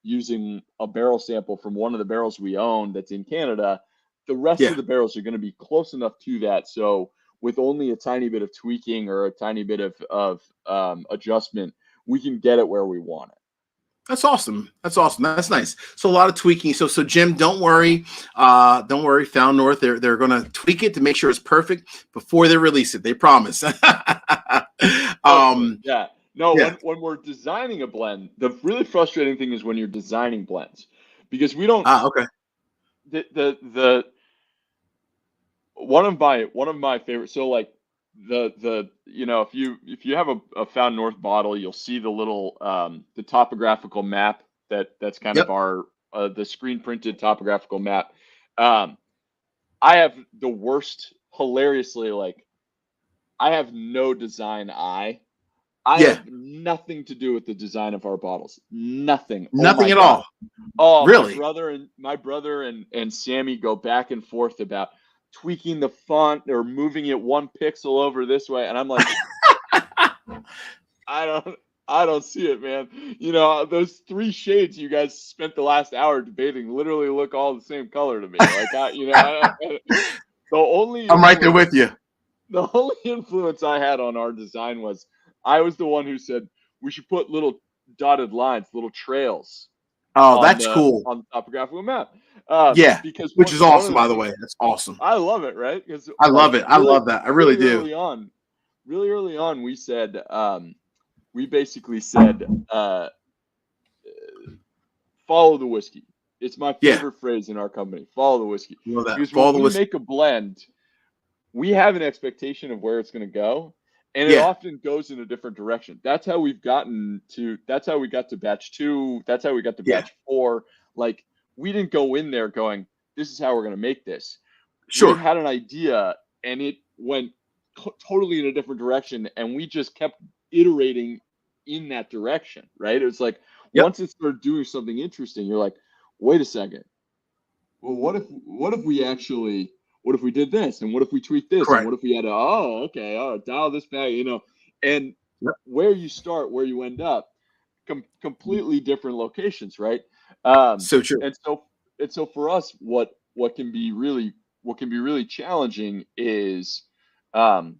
using a barrel sample from one of the barrels we own that's in Canada, the rest Yeah. of the barrels are going to be close enough to that. So with only a tiny bit of tweaking or a tiny bit of adjustment, we can get it where we want it. That's awesome. That's awesome. That's nice. So a lot of tweaking. So Jim, don't worry. Don't worry. Found North, they're gonna tweak it to make sure it's perfect before they release it. They promise. Hopefully, um. yeah. No, Yeah. when we're designing a blend, the really frustrating thing is when you're designing blends because we don't Ah. Okay. the one of my favorites. So like the you know if you have a Found North bottle, you'll see the little the topographical map that's kind of Yep. our the screen printed topographical map. I have the worst, hilariously, like, I have no design eye. I Yeah. have nothing to do with the design of our bottles. Nothing. Oh Nothing my at God. all. Oh, Really? my brother and Sammy go back and forth about tweaking the font or moving it one pixel over this way, and I'm like, I don't see it, man. You know, those 3 shades you guys spent the last hour debating literally look all the same color to me. Like, the only I'm right there influence with you. the only influence I had on our design was I was the one who said we should put little dotted lines, little trails Oh, on that's the cool. topographical map. Yeah, Because which is one of awesome, the by the things way. That's awesome. I love it, right? Because I like love it. I love that. I really do. really early on, we said we basically said follow the whiskey. It's my Yeah, favorite phrase in our company. Follow the whiskey. love that. Because Follow when the we whiskey. make a blend, we have an expectation of where it's going to go, and it Yeah, often goes in a different direction. That's how we got to batch 2. That's how we got to yeah, batch 4. Like, we didn't go in there going, this is how we're going to make this. We sure. had an idea, and it went totally in a different direction, and we just kept iterating in that direction, right? It was like, Yep. once it started doing something interesting, you're like, wait a second. Well, what if we did this, and what if we tweak this, and Correct. what if we had dial this back, and Yep. where you start, where you end up, completely different locations, right? So true. And so for us, what can be really challenging is, um,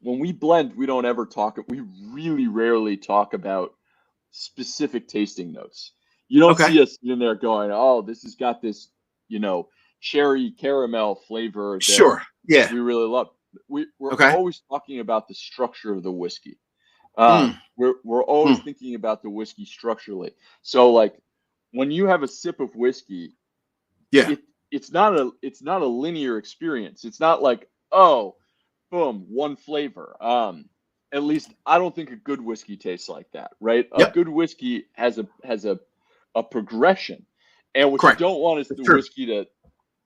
when we blend, we don't ever talk. We really rarely talk about specific tasting notes. You don't Okay. see us in there going, "Oh, this has got this, cherry caramel flavor that Sure. Yeah. we really love." We're Okay. always talking about the structure of the whiskey. Mm, We're always mm. thinking about the whiskey structurally. So, like, when you have a sip of whiskey, Yeah. it's not a linear experience. It's not like, oh, boom, one flavor. At least I don't think a good whiskey tastes like that, right? A Yep. good whiskey has a progression, and what you Correct. don't want is That's true.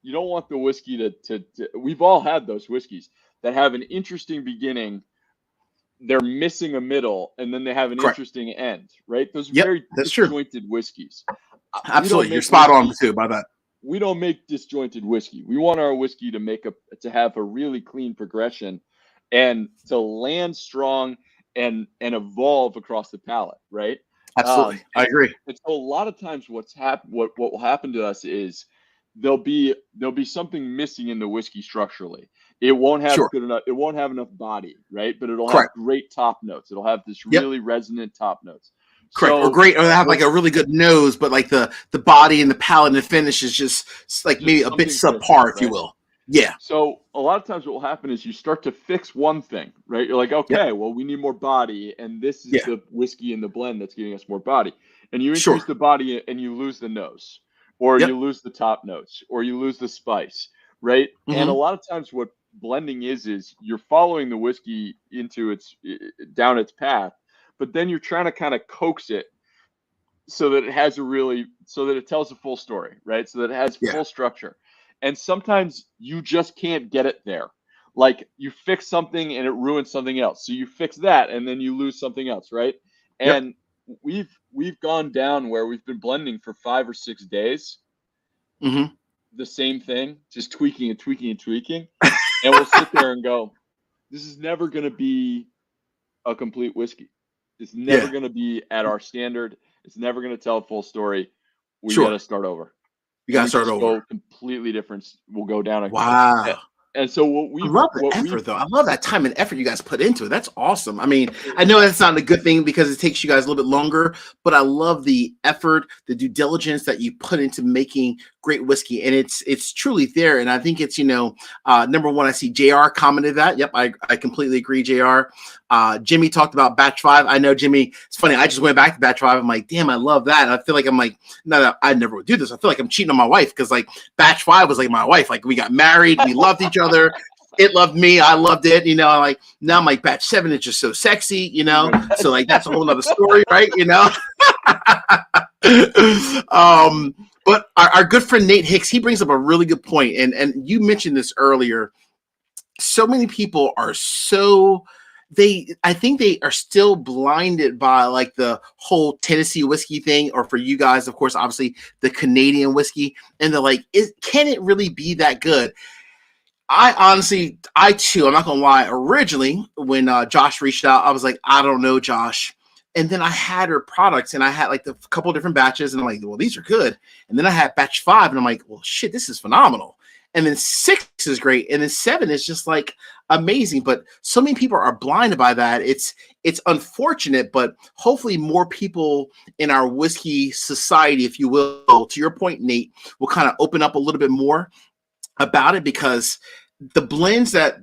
you don't want the whiskey to we've all had those whiskeys that have an interesting beginning, they're missing a middle, and then they have an Correct. interesting end, right? Those are Yep. very That's true. disjointed whiskeys. We don't Absolutely. You're make spot on whiskey too by that. we don't make disjointed whiskey. We want our whiskey to have a really clean progression and to land strong and evolve across the palate, right? Absolutely. I And, agree. and so a lot of times what will happen to us is there'll be something missing in the whiskey structurally. Sure. It won't have enough body, right? But it'll have Correct. great top notes. It'll have this Yep. really resonant top notes. Correct. Or So great. Or they have what like a really good nose, but like the body and the palate and the finish is just like maybe just a bit something's missing, subpar, if you right? will. Yeah. So a lot of times what will happen is you start to fix one thing, right? You're like, Yep. okay, well, we need more body, and this is Yeah. the whiskey in the blend that's giving us more body. And you increase Sure. the body and you lose the nose, or you Yep. lose the top notes, or you lose the spice, right? And a Hmm. lot of times what blending is you're following the whiskey into down its path, but then you're trying to kind of coax it so that it tells a full story, right? So that it has Yeah. full structure. And sometimes you just can't get it there. Like, you fix something and it ruins something else. So you fix that and then you lose something else, right? Yep. And we've gone down where we've been blending for 5 or 6 days, Hmm. the same thing, just tweaking and tweaking and tweaking. And we'll sit there and go, this is never going to be a complete whiskey. It's never Yeah. going to be at our standard. It's never going to tell a full story. We got Sure. to start over, You and gotta we start just over. go completely different. We'll go down Wow. and so I love the effort, though. I love that time and effort you guys put into it. That's awesome. I mean, I know that's not a good thing because it takes you guys a little bit longer, but I love the effort, the due diligence that you put into making great whiskey, and it's truly there. And I think it's number one. I see Jr. commented that. Yep, I completely agree. Jr. Jimmy talked about batch 5. I know Jimmy. It's funny. I just went back to batch 5. I'm like, damn, I love that. And I feel like I'm like, no, I never would do this. I feel like I'm cheating on my wife because like batch 5 was like my wife. Like we got married, we loved each other. It loved me. I loved it. Like now I'm like batch 7 is just so sexy, so like that's a whole other story, right? But our good friend Nate Hicks, he brings up a really good point, and you mentioned this earlier. So many people are I think they are still blinded by like the whole Tennessee whiskey thing, or for you guys, of course, obviously the Canadian whiskey, and they're like, can it really be that good? I too, I'm not gonna lie. Originally, when Josh reached out, I was like, I don't know, Josh. And then I had her products, and I had like a couple different batches, and I'm like, well, these are good. And then I had batch 5, and I'm like, well, shit, this is phenomenal. And then 6 is great, and then 7 is just like amazing. But so many people are blinded by that. It's unfortunate, but hopefully more people in our whiskey society, if you will, to your point, Nate, will kind of open up a little bit more about it, because the blends that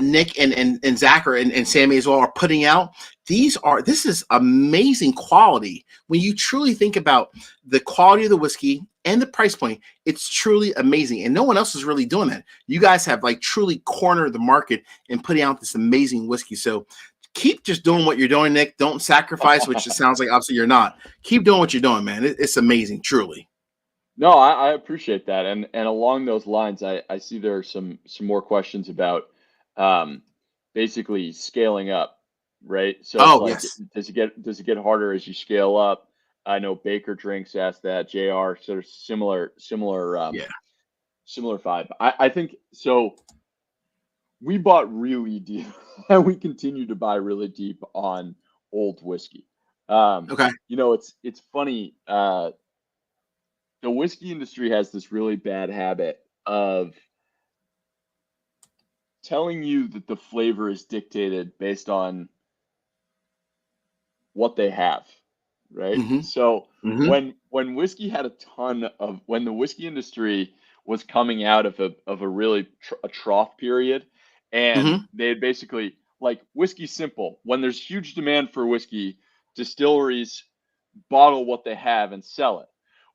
Nick and Zach and Sammy as well are putting out, this is amazing quality. When you truly think about the quality of the whiskey and the price point, it's truly amazing. And no one else is really doing that. You guys have like truly cornered the market and putting out this amazing whiskey. So keep just doing what you're doing, Nick. Don't sacrifice, which it sounds like obviously you're not. Keep doing what you're doing, man. It's amazing, truly. No, I appreciate that, and along those lines, I see there are some more questions about basically scaling up, right? So it's Oh, like, yes. does it get harder as you scale up? I know Baker Drinks asked that. JR sort of Yeah. similar vibe. I think so. We bought really deep, and we continue to buy really deep on old whiskey. Okay. It's funny. The whiskey industry has this really bad habit of telling you that the flavor is dictated based on what they have, right? Mm-hmm. So Mm-hmm. when whiskey had a ton of when the whiskey industry was coming out of a really a trough period, and Mm-hmm. they had basically like whiskey simple. When there's huge demand for whiskey, distilleries bottle what they have and sell it.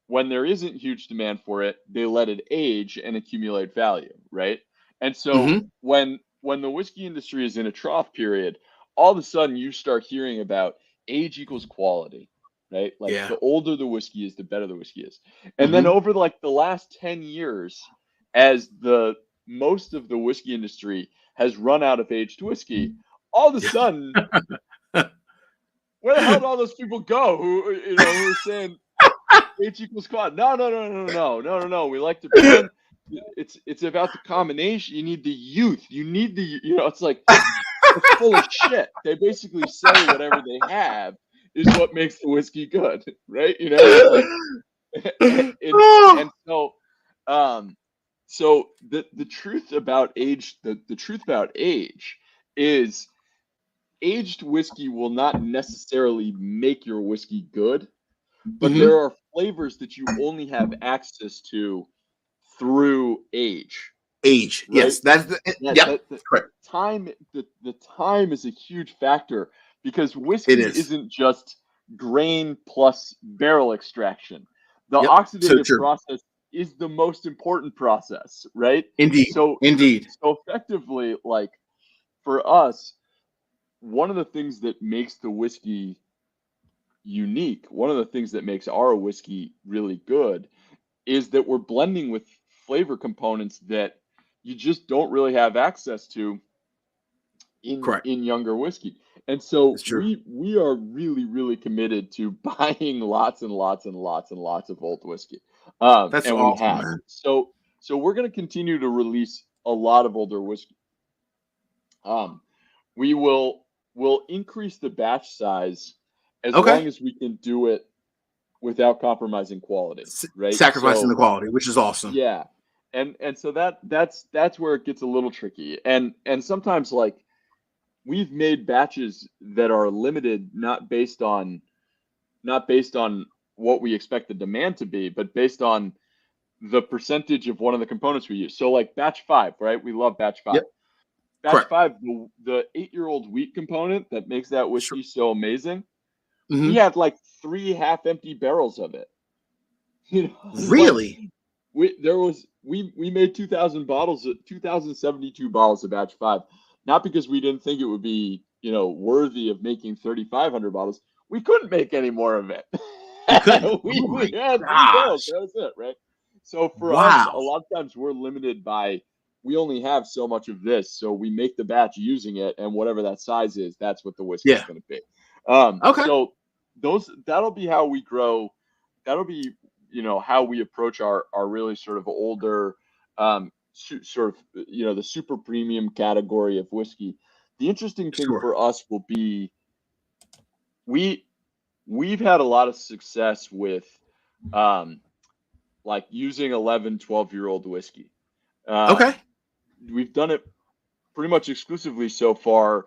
When there isn't huge demand for it, they let it age and accumulate value, right? And so Mm-hmm. when the whiskey industry is in a trough period, all of a sudden you start hearing about age equals quality, right? Like Yeah. the older the whiskey is, the better the whiskey is. And then Mm-hmm. over like the last 10 years, as the most of the whiskey industry has run out of aged whiskey, all of a sudden, where the hell did all those people go who are saying H equals quad? No, no, no, no, no, no, no, no. We like to blend. It's about the combination. You need the youth. You need it's like it's full of shit. They basically say whatever they have is what makes the whiskey good, right? It's like Oh, and so the truth about age, the truth about age is aged whiskey will not necessarily make your whiskey good, but mm-hmm. there are flavors that you only have access to through age, Age. right? Yes. Yeah, Yep. the Correct. time the time is a huge factor because It whiskey is. isn't just grain plus barrel extraction. The Yep. So oxidative true. process is the most important process, right? Indeed. So Indeed. so effectively, like for us, one of the things that makes the whiskey unique, one of the things that makes our whiskey really good is that we're blending with flavor components that you just don't really have access to Correct. in younger whiskey. And so It's true. we are really really committed to buying lots and lots and lots and lots of old whiskey. That's And we awesome, have. man. So we're going to continue to release a lot of older whiskey. Um, we will increase the batch size as Okay. long as we can do it without compromising quality, right? Sacrificing the So quality, which is awesome. yeah, and so that's where it gets a little tricky, and sometimes like we've made batches that are limited not based on what we expect the demand to be, but based on the percentage of one of the components we use. So like batch 5, right? We love batch 5. Yep. Batch Correct. 5, the 8-year-old wheat component that makes that Sure. whiskey so amazing. We Mm-hmm. had like 3 half-empty barrels of it. Like Really? we made 2,000 bottles, 2,072 bottles of batch 5, not because we didn't think it would be worthy of making 3,500 bottles. We couldn't make any more of it, You couldn't. we, Oh my we had 3 barrels. gosh. That was it, right? So for us, a Wow. lot of times we're limited by we only have so much of this, so we make the batch using it, and whatever that size is, that's what the whiskey's Yeah. going to be. Okay. So that'll be how we grow. That'll be how we approach our really sort of older, sort of the super premium category of whiskey. The interesting thing Sure. for us will be we we've had a lot of success with um, like using 11, 12-year-old whiskey. Okay. We've done it pretty much exclusively so far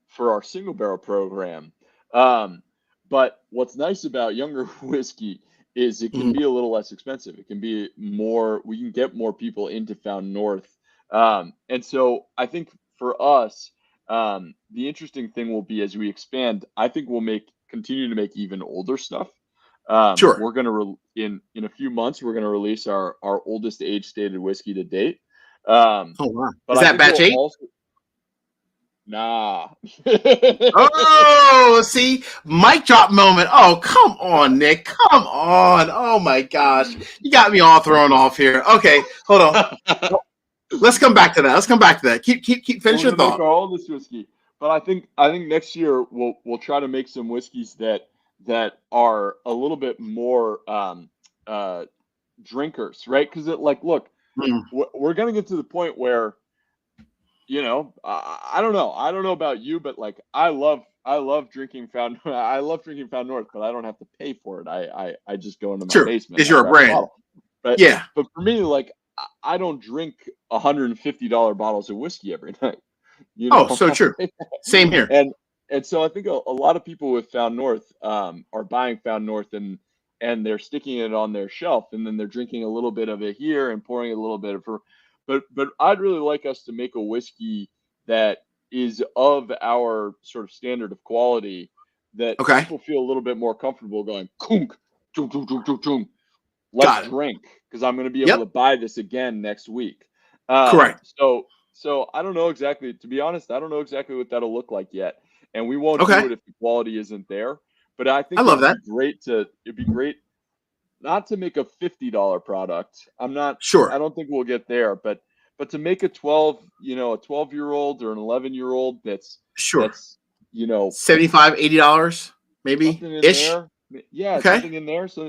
for our single barrel program. Um, but what's nice about younger whiskey is it can Mhm. be a little less expensive. It can be more, we can get more people into Found North. And so I think for us, the interesting thing will be as we expand, I think we'll continue to make even older stuff. Sure. We're going to, in a few months, we're going to release our oldest age stated whiskey to date. Oh wow. But Is I that think batch we'll 8? also, nah. Oh, see, mic drop moment. Oh, come on, Nick. Come on. Oh my gosh, you got me all thrown off here. Okay, hold on. Let's come back to that. Let's come back to that. Keep. We're Finish your gonna make thought. our oldest whiskey, but I think next year we'll try to make some whiskeys that are a little bit more uh, drinkers, right? Because look, Mm, we're gonna get to the point where I don't know. I don't know about you, but like I love drinking Found I love drinking Found North, but I don't have to pay for it. I just go into my sure, basement is and I your grab a brand? bottle. But Yeah. but for me, like I don't drink $150 bottles of whiskey every night. You Oh, know, so true. Same here. and and so I think a lot of people with Found North are buying Found North and they're sticking it on their shelf, and then they're drinking a little bit of it here and pouring a little bit of her. But I'd really like us to make a whiskey that is of our sort of standard of quality that Okay, people feel a little bit more comfortable going kunk, chung, chung, chung, chung, chung. Let's got it. drink because I'm going to be able to Yep. buy this again next week. Correct. So I don't know exactly. To be honest, I don't know exactly what that'll look like yet, and we won't Okay, do it if the quality isn't there. But I I think love that. it'd be great not to make a $50 product. Sure, I don't think we'll get there, but to make a 12-year-old or an 11-year-old sure. that's you know 75, $80, maybe something in ish. there. Yeah, Okay. something in there. So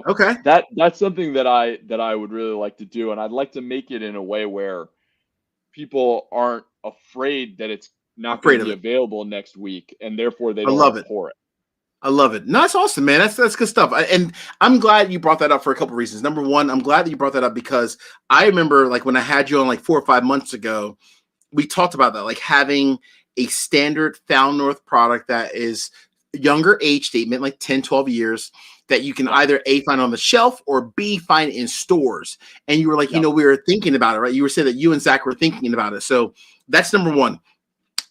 Okay. that's something that I would really like to do, and I'd like to make it in a way where people aren't afraid that it's not going to Afraid of be it. available next week, and therefore they I don't want love to it. pour it. I love it. No, that's awesome, man. That's good stuff. And I'm glad you brought that up for a couple of reasons. Number one, I'm glad that you brought that up because I remember like when I had you on like 4 or 5 months ago, we talked about that, like having a standard Found North product that is younger age statement, like 10, 12 years, that you can Yeah, either A, find on the shelf or B, find in stores. And you were like, yeah, we were thinking about it, right? You were saying that you and Zach were thinking about it. So that's number one.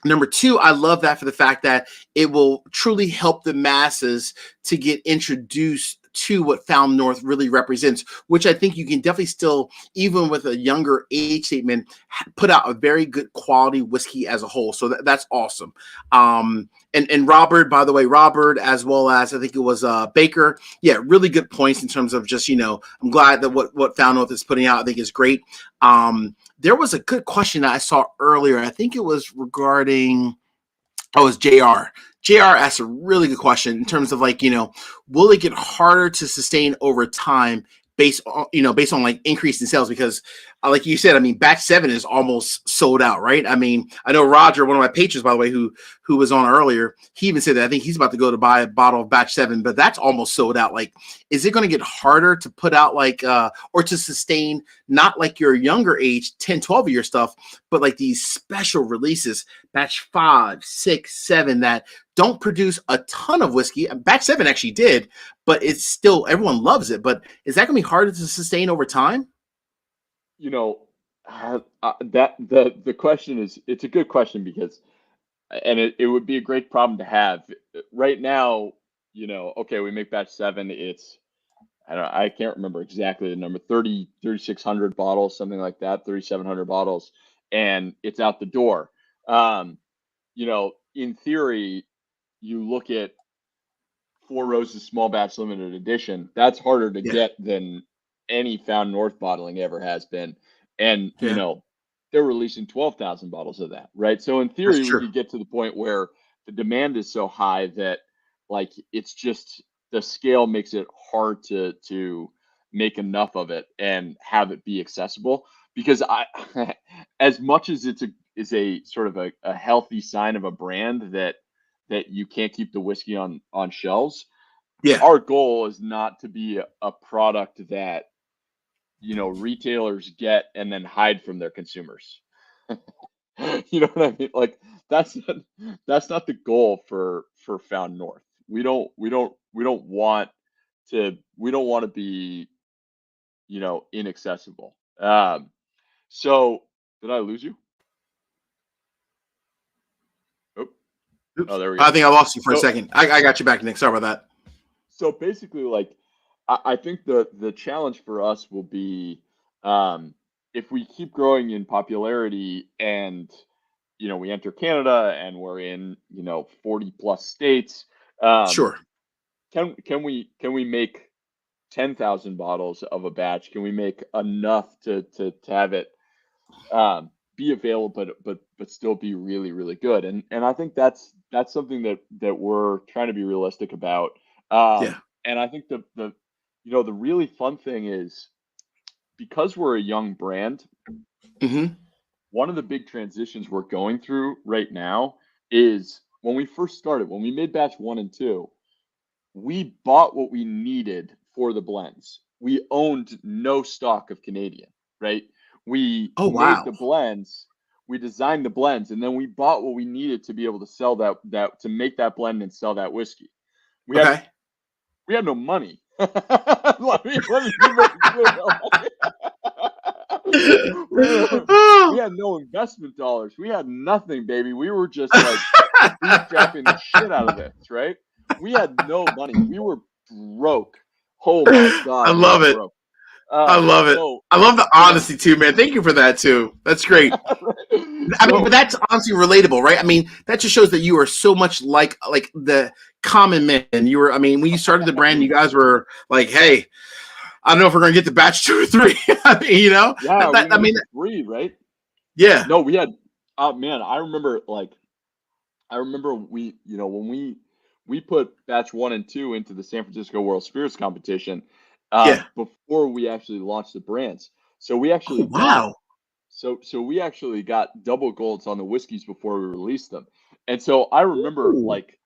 Number two, I love that for the fact that it will truly help the masses to get introduced to what Found North really represents, which I think you can definitely still, even with a younger age statement, put out a very good quality whiskey as a whole. So that's awesome. And Robert, by the way, Robert, as well as I think it was Baker, yeah, really good points in terms of just, I'm glad that what Found North is putting out, I think is great. There was a good question that I saw earlier. I think it was regarding, oh, it's JR. JR asked a really good question in terms of like, will it get harder to sustain over time based on like increase in sales? Because like you said, I mean, batch 7 is almost sold out, right? I mean, I know Roger, one of my patrons, by the way, who was on earlier, he even said that I think he's about to go to buy a bottle of batch 7, but that's almost sold out. Like, is it going to get harder to put out like, or to sustain not like your younger age 10, 12-year stuff, but like these special releases, batch 5, 6, 7 that don't produce a ton of whiskey. Batch 7 actually did, but it's still, everyone loves it. But is that going to be harder to sustain over time? you know, that the question is it's a good question because and it would be a great problem to have right now. Okay, we make batch 7. It's I can't remember exactly the number 3,600 bottles, something like that, 3,700 bottles, and it's out the door. In theory, you look at Four Roses small batch limited edition. That's harder to get than any Found North bottling ever has been. And, you know, they're releasing 12,000 bottles of that, right? So in That's theory, we true. could get to the point where the demand is so high that like it's just the scale makes it hard to make enough of it and have it be accessible. Because I, as much as it's a sort of a healthy sign of a brand that you can't keep the whiskey on shelves, Yeah. our goal is not to be a product that, you know, retailers get and then hide from their consumers. You know what I mean? Like that's not the goal for Found North. We don't want to be, you know, inaccessible. So did I lose you? Oh, Oops. oh, there we I go. think I lost you for a So second. I got you back, Nick. Sorry about that. so basically, like I think the challenge for us will be, if we keep growing in popularity and, you know, we enter Canada and we're in, you know, 40 plus states. Um, Sure. can we make 10,000 bottles of a batch? Can we make enough to have it be available, but still be really really good? And I think that's something that we're trying to be realistic about. Yeah. And I think the you know the really fun thing is because we're a young brand, Mm-hmm. one of the big transitions we're going through right now is when we first started, when we made batch one and two, we bought what we needed for the blends. We owned no stock of Canadian, right? We Oh, made wow. the blends, we designed the blends, and then we bought what we needed to be able to sell that to make that blend and sell that whiskey. We had Okay. we had no money. Let me be very clear. We Oh. had no investment dollars. We had nothing, baby. We were just like bootstrapping the shit out of this, right? We had no money. We were broke. Oh my I god, we were love it. broke. I love it. So I love the so then honesty too, man. Thank you for that too. That's great. I mean, but so that's honestly relatable, right? I mean, that just shows that you are so much like the common man. You were, I mean, when you started the brand, you guys were like, hey, I don't know if we're gonna get to batch 2 or 3. I mean, you know, yeah, that we I went mean, to three, right? yeah, No, we had man, I remember we, you know, when we put batch one and two into the San Francisco World Spirits Competition yeah. before we actually launched the brands. So we Oh, actually got wow. so we actually got double golds on the whiskeys before we released them. And so I remember Ooh. like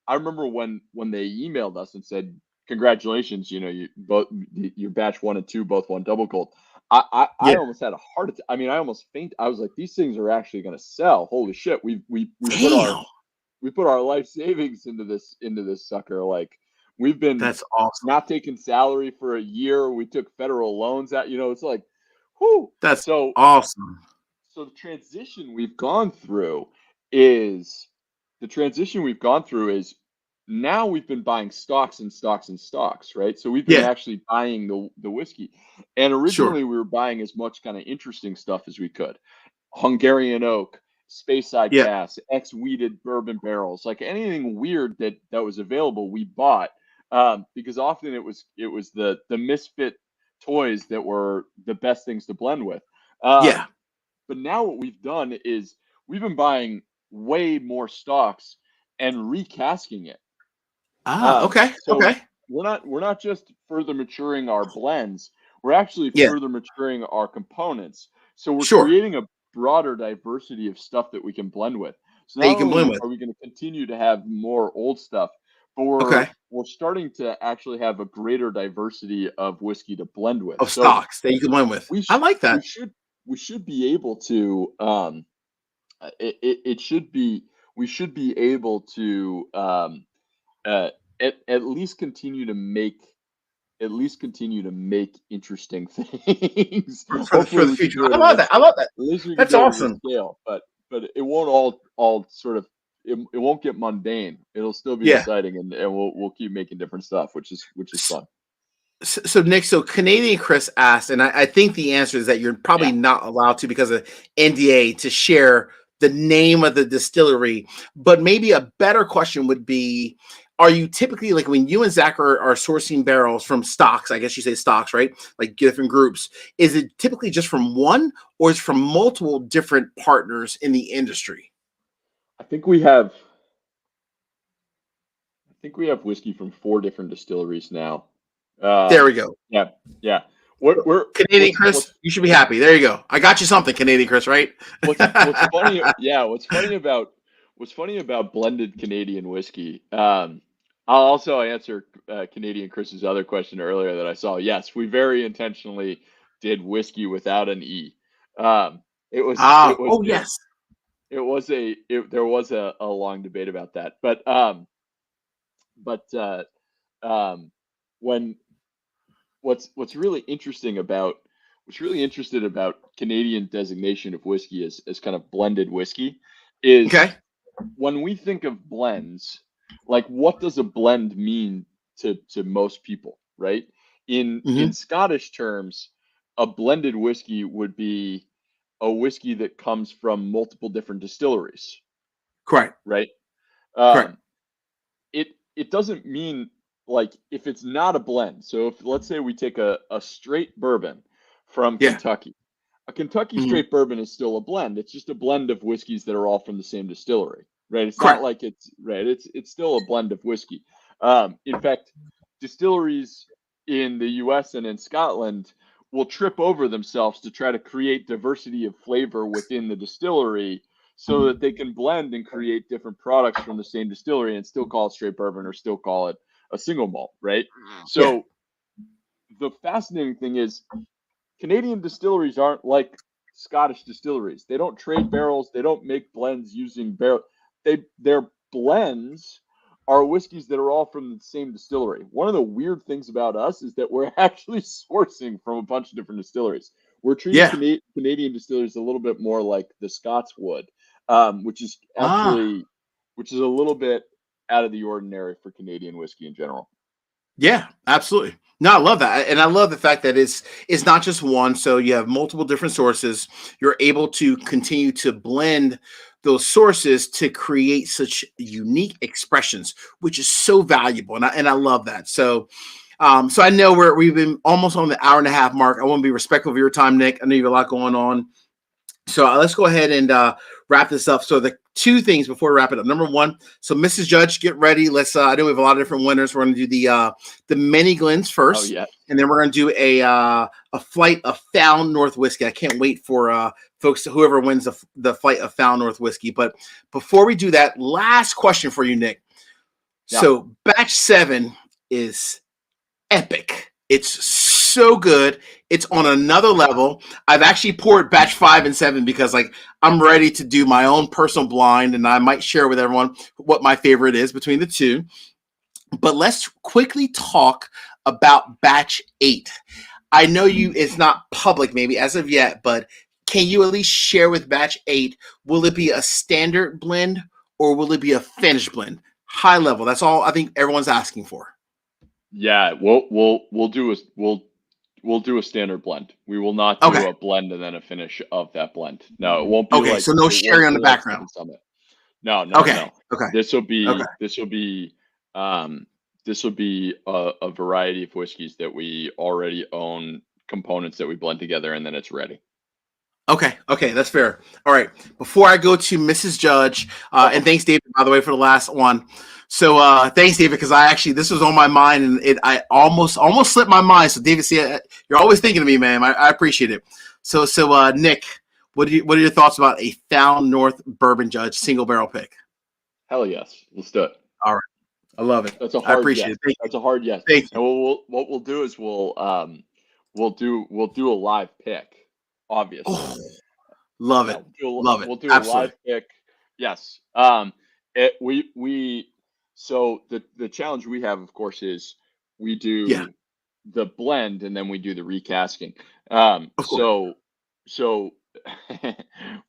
I remember when they emailed us and said, "Congratulations, you know, you both your batch one and two both won double gold." I Yeah. almost had a heart attack. I mean, I almost fainted. I was like, "These things are actually going to sell! Holy shit! Damn. We put our life savings into this sucker. Like we've been That's awesome. not taking salary for a year. We took federal loans out. You know, it's like, whoo. That's So awesome. the transition we've gone through is now we've been buying stocks and stocks and stocks, right? So we've been Yeah. actually buying the whiskey. And Sure. originally we were buying as much kind of interesting stuff as we could. Hungarian oak, Speyside Yeah. cask, ex-wheated bourbon barrels, like anything weird that was available, we bought, because often it was the misfit toys that were the best things to blend with. Yeah. Um, but now what we've done is we've been buying way more stocks and recasking it. Ah. Okay. So Okay. we're not just further maturing our blends, we're actually Yeah. further maturing our components. So we're Sure. creating a broader diversity of stuff that we can blend with. So That not you can blend only with. are we going to continue to have more old stuff, but we're Okay. we're starting to actually have a greater diversity of whiskey to blend with. Of So stocks that you can blend with. we I sh- like we that. should we should be able to it should be we should be able to uh, at least continue to make interesting things. For Hopefully the we can future. do it I at love that. I love that. at least we can That's do it at a awesome. scale, but it won't all sort of it won't get mundane. It'll still be Yeah. exciting, and we'll keep making different stuff, which is fun. So Nick, so Canadian Chris asked, and I think the answer is that you're probably Yeah. not allowed to because of NDA to share the name of the distillery. But maybe a better question would be, are you typically, like, when you and Zach are sourcing barrels from stocks, I guess you say stocks, right? Like different groups, is it typically just from one, or is it from multiple different partners in the industry? I think we have whiskey from 4 different distilleries now. There we go. Yeah, yeah. We're Canadian Chris, you should be happy. There you go. I got you something, Canadian Chris, right? what's funny? Yeah, what's funny about blended Canadian whiskey. I'll also answer Canadian Chris's other question earlier that I saw. Yes, we very intentionally did whiskey without an e. It was Ah, it was oh it, yes. it was there was a long debate about that, but when what's really interesting about Canadian designation of whiskey as kind of blended whiskey is Okay. when we think of blends, like what does a blend mean to most people, right? In Hmm. Scottish terms, a blended whiskey would be a whiskey that comes from multiple different distilleries, Correct. right? Correct. Um, it doesn't mean like if it's not a blend. So if let's say we take a straight bourbon from Yeah. Kentucky, a Kentucky Hmm. straight bourbon is still a blend. It's just a blend of whiskeys that are all from the same distillery, right? It's not Correct. like it's right. It's still a blend of whiskey. In fact, distilleries in the U.S. and in Scotland will trip over themselves to try to create diversity of flavor within the distillery so that they can blend and create different products from the same distillery and still call it straight bourbon or still call it a single malt, right? Yeah. So the fascinating thing is Canadian distilleries aren't like Scottish distilleries. They don't trade barrels. They don't make blends using barrel. Their blends are whiskeys that are all from the same distillery. One of the weird things about us is that we're actually sourcing from a bunch of different distilleries. We're treating Yeah. Canadian distilleries a little bit more like the Scots would, which is Ah. actually a little bit out of the ordinary for Canadian whiskey in general. Yeah, absolutely. No, I love that. And I love the fact that it's not just one. So you have multiple different sources. You're able to continue to blend those sources to create such unique expressions, which is so valuable. And I love that. So so I know we've been almost on the hour and a half mark. I want to be respectful of your time, Nick. I know you have a lot going on. So let's go ahead and wrap this up. So the two things before we wrap it up. Number one, so Mrs. Judge, get ready. Let's. I know we have a lot of different winners. We're going to do the mini Glens Oh first, yeah, and then we're going to do a flight of Found North Whiskey. I can't wait for folks, whoever wins the flight of Found North Whiskey. But before we do that, last question for you, Nick. yeah. So batch 7 is epic. It's so good. It's on another level. I've actually poured batch 5 and 7 because, like, I'm ready to do my own personal blind, and I might share with everyone what my favorite is between the two. But let's quickly talk about batch 8. I know it's not public maybe as of yet, but can you at least share with batch 8? Will it be a standard blend or will it be a finished blend? High level. That's all I think everyone's asking for. Yeah, we'll do a standard blend. We will not Okay. do a blend and then a finish of that blend. No, it won't be Okay. like So no sharing on the Seven background. Summit. No, no, Okay. no. Okay. This will Okay. be um a variety of whiskeys that we already own components that we blend together and then it's ready. Okay. Okay. That's fair. All right. Before I go to Mrs. Judge, and thanks, David, by the way, for the last one. So thanks, David, because this was on my mind and I almost slipped my mind. So David, see, you're always thinking of me, man. I appreciate it. So Nick, what are your thoughts about a Found North Bourbon Judge single barrel pick? Hell yes. Let's do it. All right. I love it. That's a I hard appreciate yes. it. Thank you. That's a hard yes. Thank you. And what we'll do is we'll do a live pick, obviously. Oh, love Yeah, it. Love it. we'll do a Absolutely. live pick. Yes. We so the challenge we have, of course, is we Yeah. do the blend and then we do the recasking. Of course. So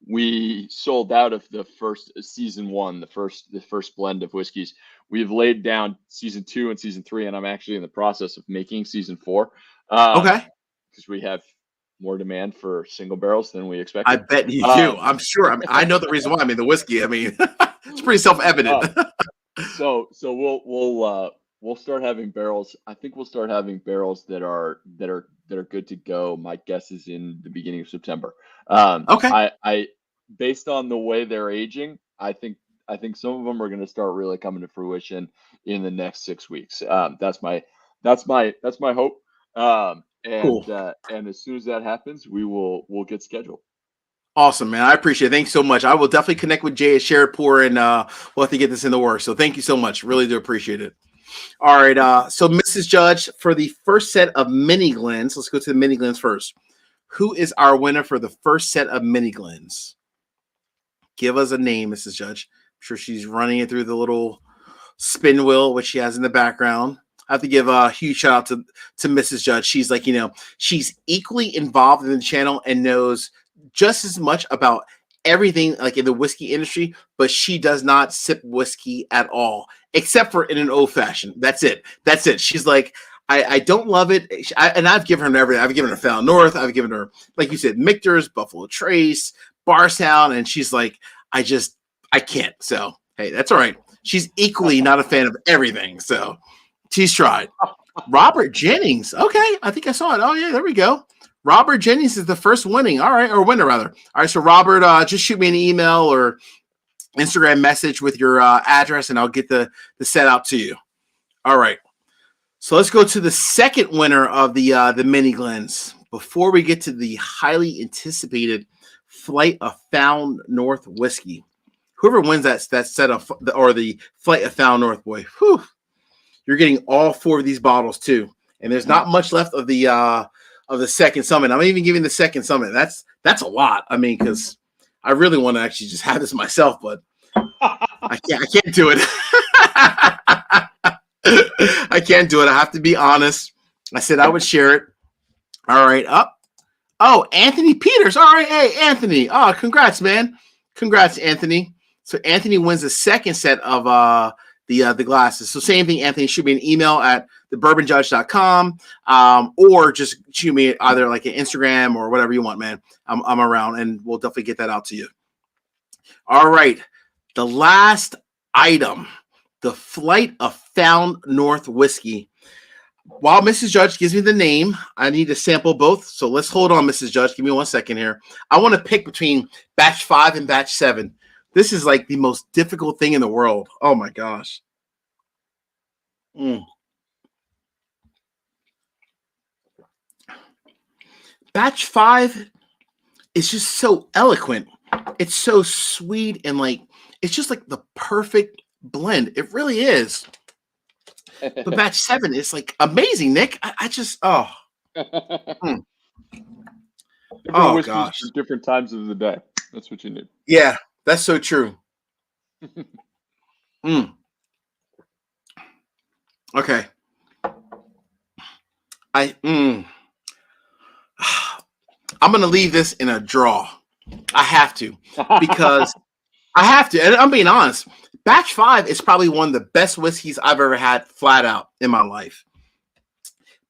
we sold out of the first season one, the first blend of whiskeys. We've laid down season 2 and season 3, and I'm actually in the process of making season 4. Okay. Because we have more demand for single barrels than we I expected. bet you do. Um, I'm sure. I mean, I know the reason why. I mean, the whiskey. I mean, it's pretty self-evident. So we'll start having barrels. I think we'll start having barrels that are good to go. My guess is in the beginning of September. Okay, I based on the way they're aging, I think some of them are going to start really coming to fruition in the next 6 weeks. That's my hope. cool. And as soon as that happens, we'll get scheduled. Awesome, man. I appreciate it. Thanks so much. I will definitely connect with Jay at Sherepur and we'll have to get this in the works. So thank you so much. Really do appreciate it. All right. So Mrs. Judge, for the first set of mini Glens, let's go to the mini Glens first. Who is our winner for the first set of mini Glens? Give us a name, Mrs. Judge. I'm sure she's running it through the little spin wheel, which she has in the background. I have to give a huge shout out to Mrs. Judge. She's like, she's equally involved in the channel and knows just as much about everything like in the whiskey industry, but she does not sip whiskey at all, except for in an old fashioned. That's it. That's it. She's like, I don't love it. And I've given her everything. I've given her Found North. I've given her, like you said, Michter's, Buffalo Trace, Bar Sound. And she's like, I can't. So, hey, that's all right. She's equally not a fan of everything. So she's tried. Robert Jennings. Okay. I think I saw it. Oh, yeah. There we go. Robert Jennings is the first winning. All right. Or winner, rather. All right. So, Robert, just shoot me an email or Instagram message with your address, and I'll get the set out to you. All right. So let's go to the second winner of the mini Glens. Before we get to the highly anticipated Flight of Found North whiskey, whoever wins that set of or the Flight of Found North, boy, whew, you're getting all four of these bottles too. And there's not much left of the second summit. I'm even giving the second summit. That's a lot. I mean, because I really want to actually just have this myself, but I can't do it. I can't do it. I have to be honest. I said I would share it. All right. Up. Oh, Anthony Peters. All right. Hey, Anthony. Oh, congrats, man. Congrats, Anthony. So Anthony wins the second set of the glasses. So same thing, Anthony. Shoot me an email at thebourbonjudge.com or just shoot me either like an Instagram or whatever you want, man. I'm around, and we'll definitely get that out to you. All right. The last item, the Flight of Found North whiskey. While Mrs. Judge gives me the name, I need to sample both. So let's hold on, Mrs. Judge. Give me 1 second here. I want to pick between batch 5 and batch 7. This is like the most difficult thing in the world. Oh my gosh. Batch 5 is just so eloquent. It's so sweet and like it's just like the perfect blend. It really is. But batch 7 is like amazing, Nick. I just Different oh whiskeys gosh. for different times of the day. That's what you need. Yeah, that's so true. Okay. I'm gonna leave this in a draw. I have to because I have to, and I'm being honest. Batch 5 is probably one of the best whiskeys I've ever had flat out in my life.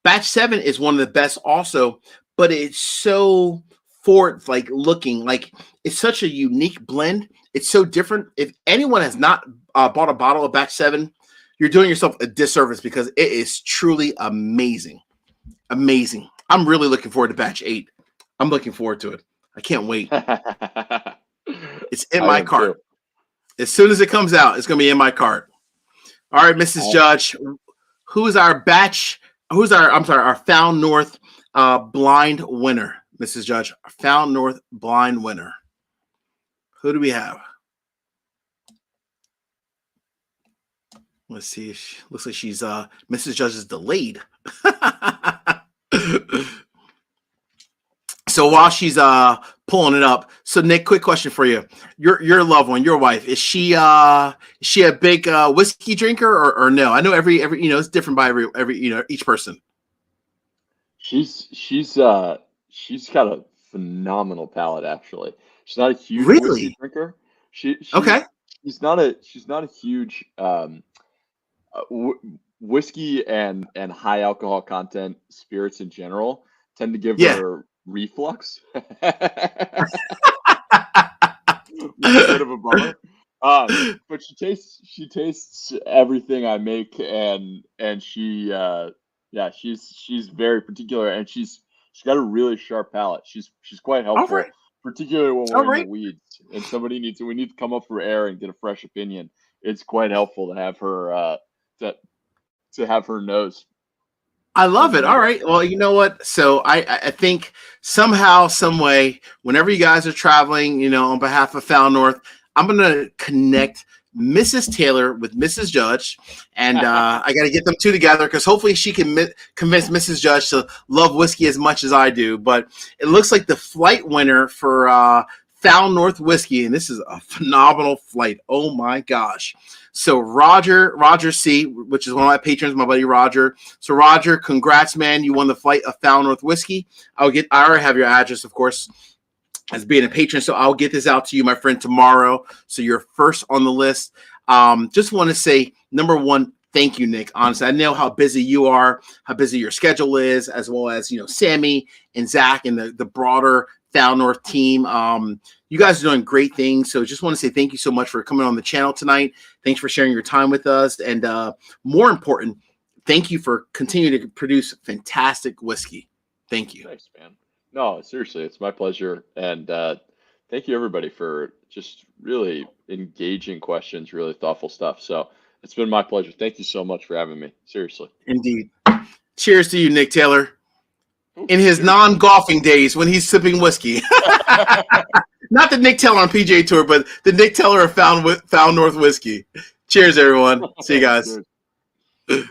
Batch 7 is one of the best also, but it's so forward, like looking, like it's such a unique blend. It's so different. If anyone has not bought a bottle of Batch 7, you're doing yourself a disservice because it is truly amazing. Amazing. I'm really looking forward to Batch 8. I'm looking forward to it. I can't wait. It's in my cart. Too. As soon as it comes out, it's going to be in my cart. All right, Mrs. Judge, who's our Found North blind winner, Mrs. Judge? Our Found North blind winner. Who do we have? Let's see. Looks like she's Mrs. Judge is delayed. So while she's pulling it up, so Nick, quick question for you: your loved one, your wife, is she a big whiskey drinker or no? I know every it's different by every each person. She's got a phenomenal palate. Actually, she's not a huge whiskey drinker. Okay. She's not a huge whiskey and high alcohol content spirits in general tend to give her reflux. A bit of a bummer. But she tastes everything I make, and yeah, she's very particular, and she's got a really sharp palate. She's quite All helpful, right. particularly when All we're in the right. weeds and we need to come up for air and get a fresh opinion. It's quite helpful to have her to have her nose I love when it. All needed. right. Well, you know what? So I think somehow, some way, whenever you guys are traveling, on behalf of Foul North, I'm gonna connect Mrs. Taylor with Mrs. Judge, and I got to get them two together because hopefully she can convince Mrs. Judge to love whiskey as much as I do. But it looks like the flight winner for Foul North Whiskey, and this is a phenomenal flight. Oh my gosh! So Roger C, which is one of my patrons, my buddy Roger. So Roger, congrats, man! You won the flight of Foul North Whiskey. I already have your address, of course, as being a patron. So I'll get this out to you, my friend, tomorrow. So you're first on the list. Just want to say, number one, thank you, Nick. Honestly, I know how busy you are, how busy your schedule is, as well as Sammy and Zach and the broader Foul North team. You guys are doing great things. So just want to say thank you so much for coming on the channel tonight. Thanks for sharing your time with us. And more important, thank you for continuing to produce fantastic whiskey. Thank you. Thanks, man. No, seriously, it's my pleasure, and thank you everybody for just really engaging questions, really thoughtful stuff. So it's been my pleasure. Thank you so much for having me. Seriously. Indeed. Cheers to you, Nick Taylor. Ooh, In his cheers. non-golfing days when he's sipping whiskey. Not the Nick Taylor on PGA Tour, but the Nick Taylor of Found North Whiskey. Cheers, everyone. See you guys. Cheers.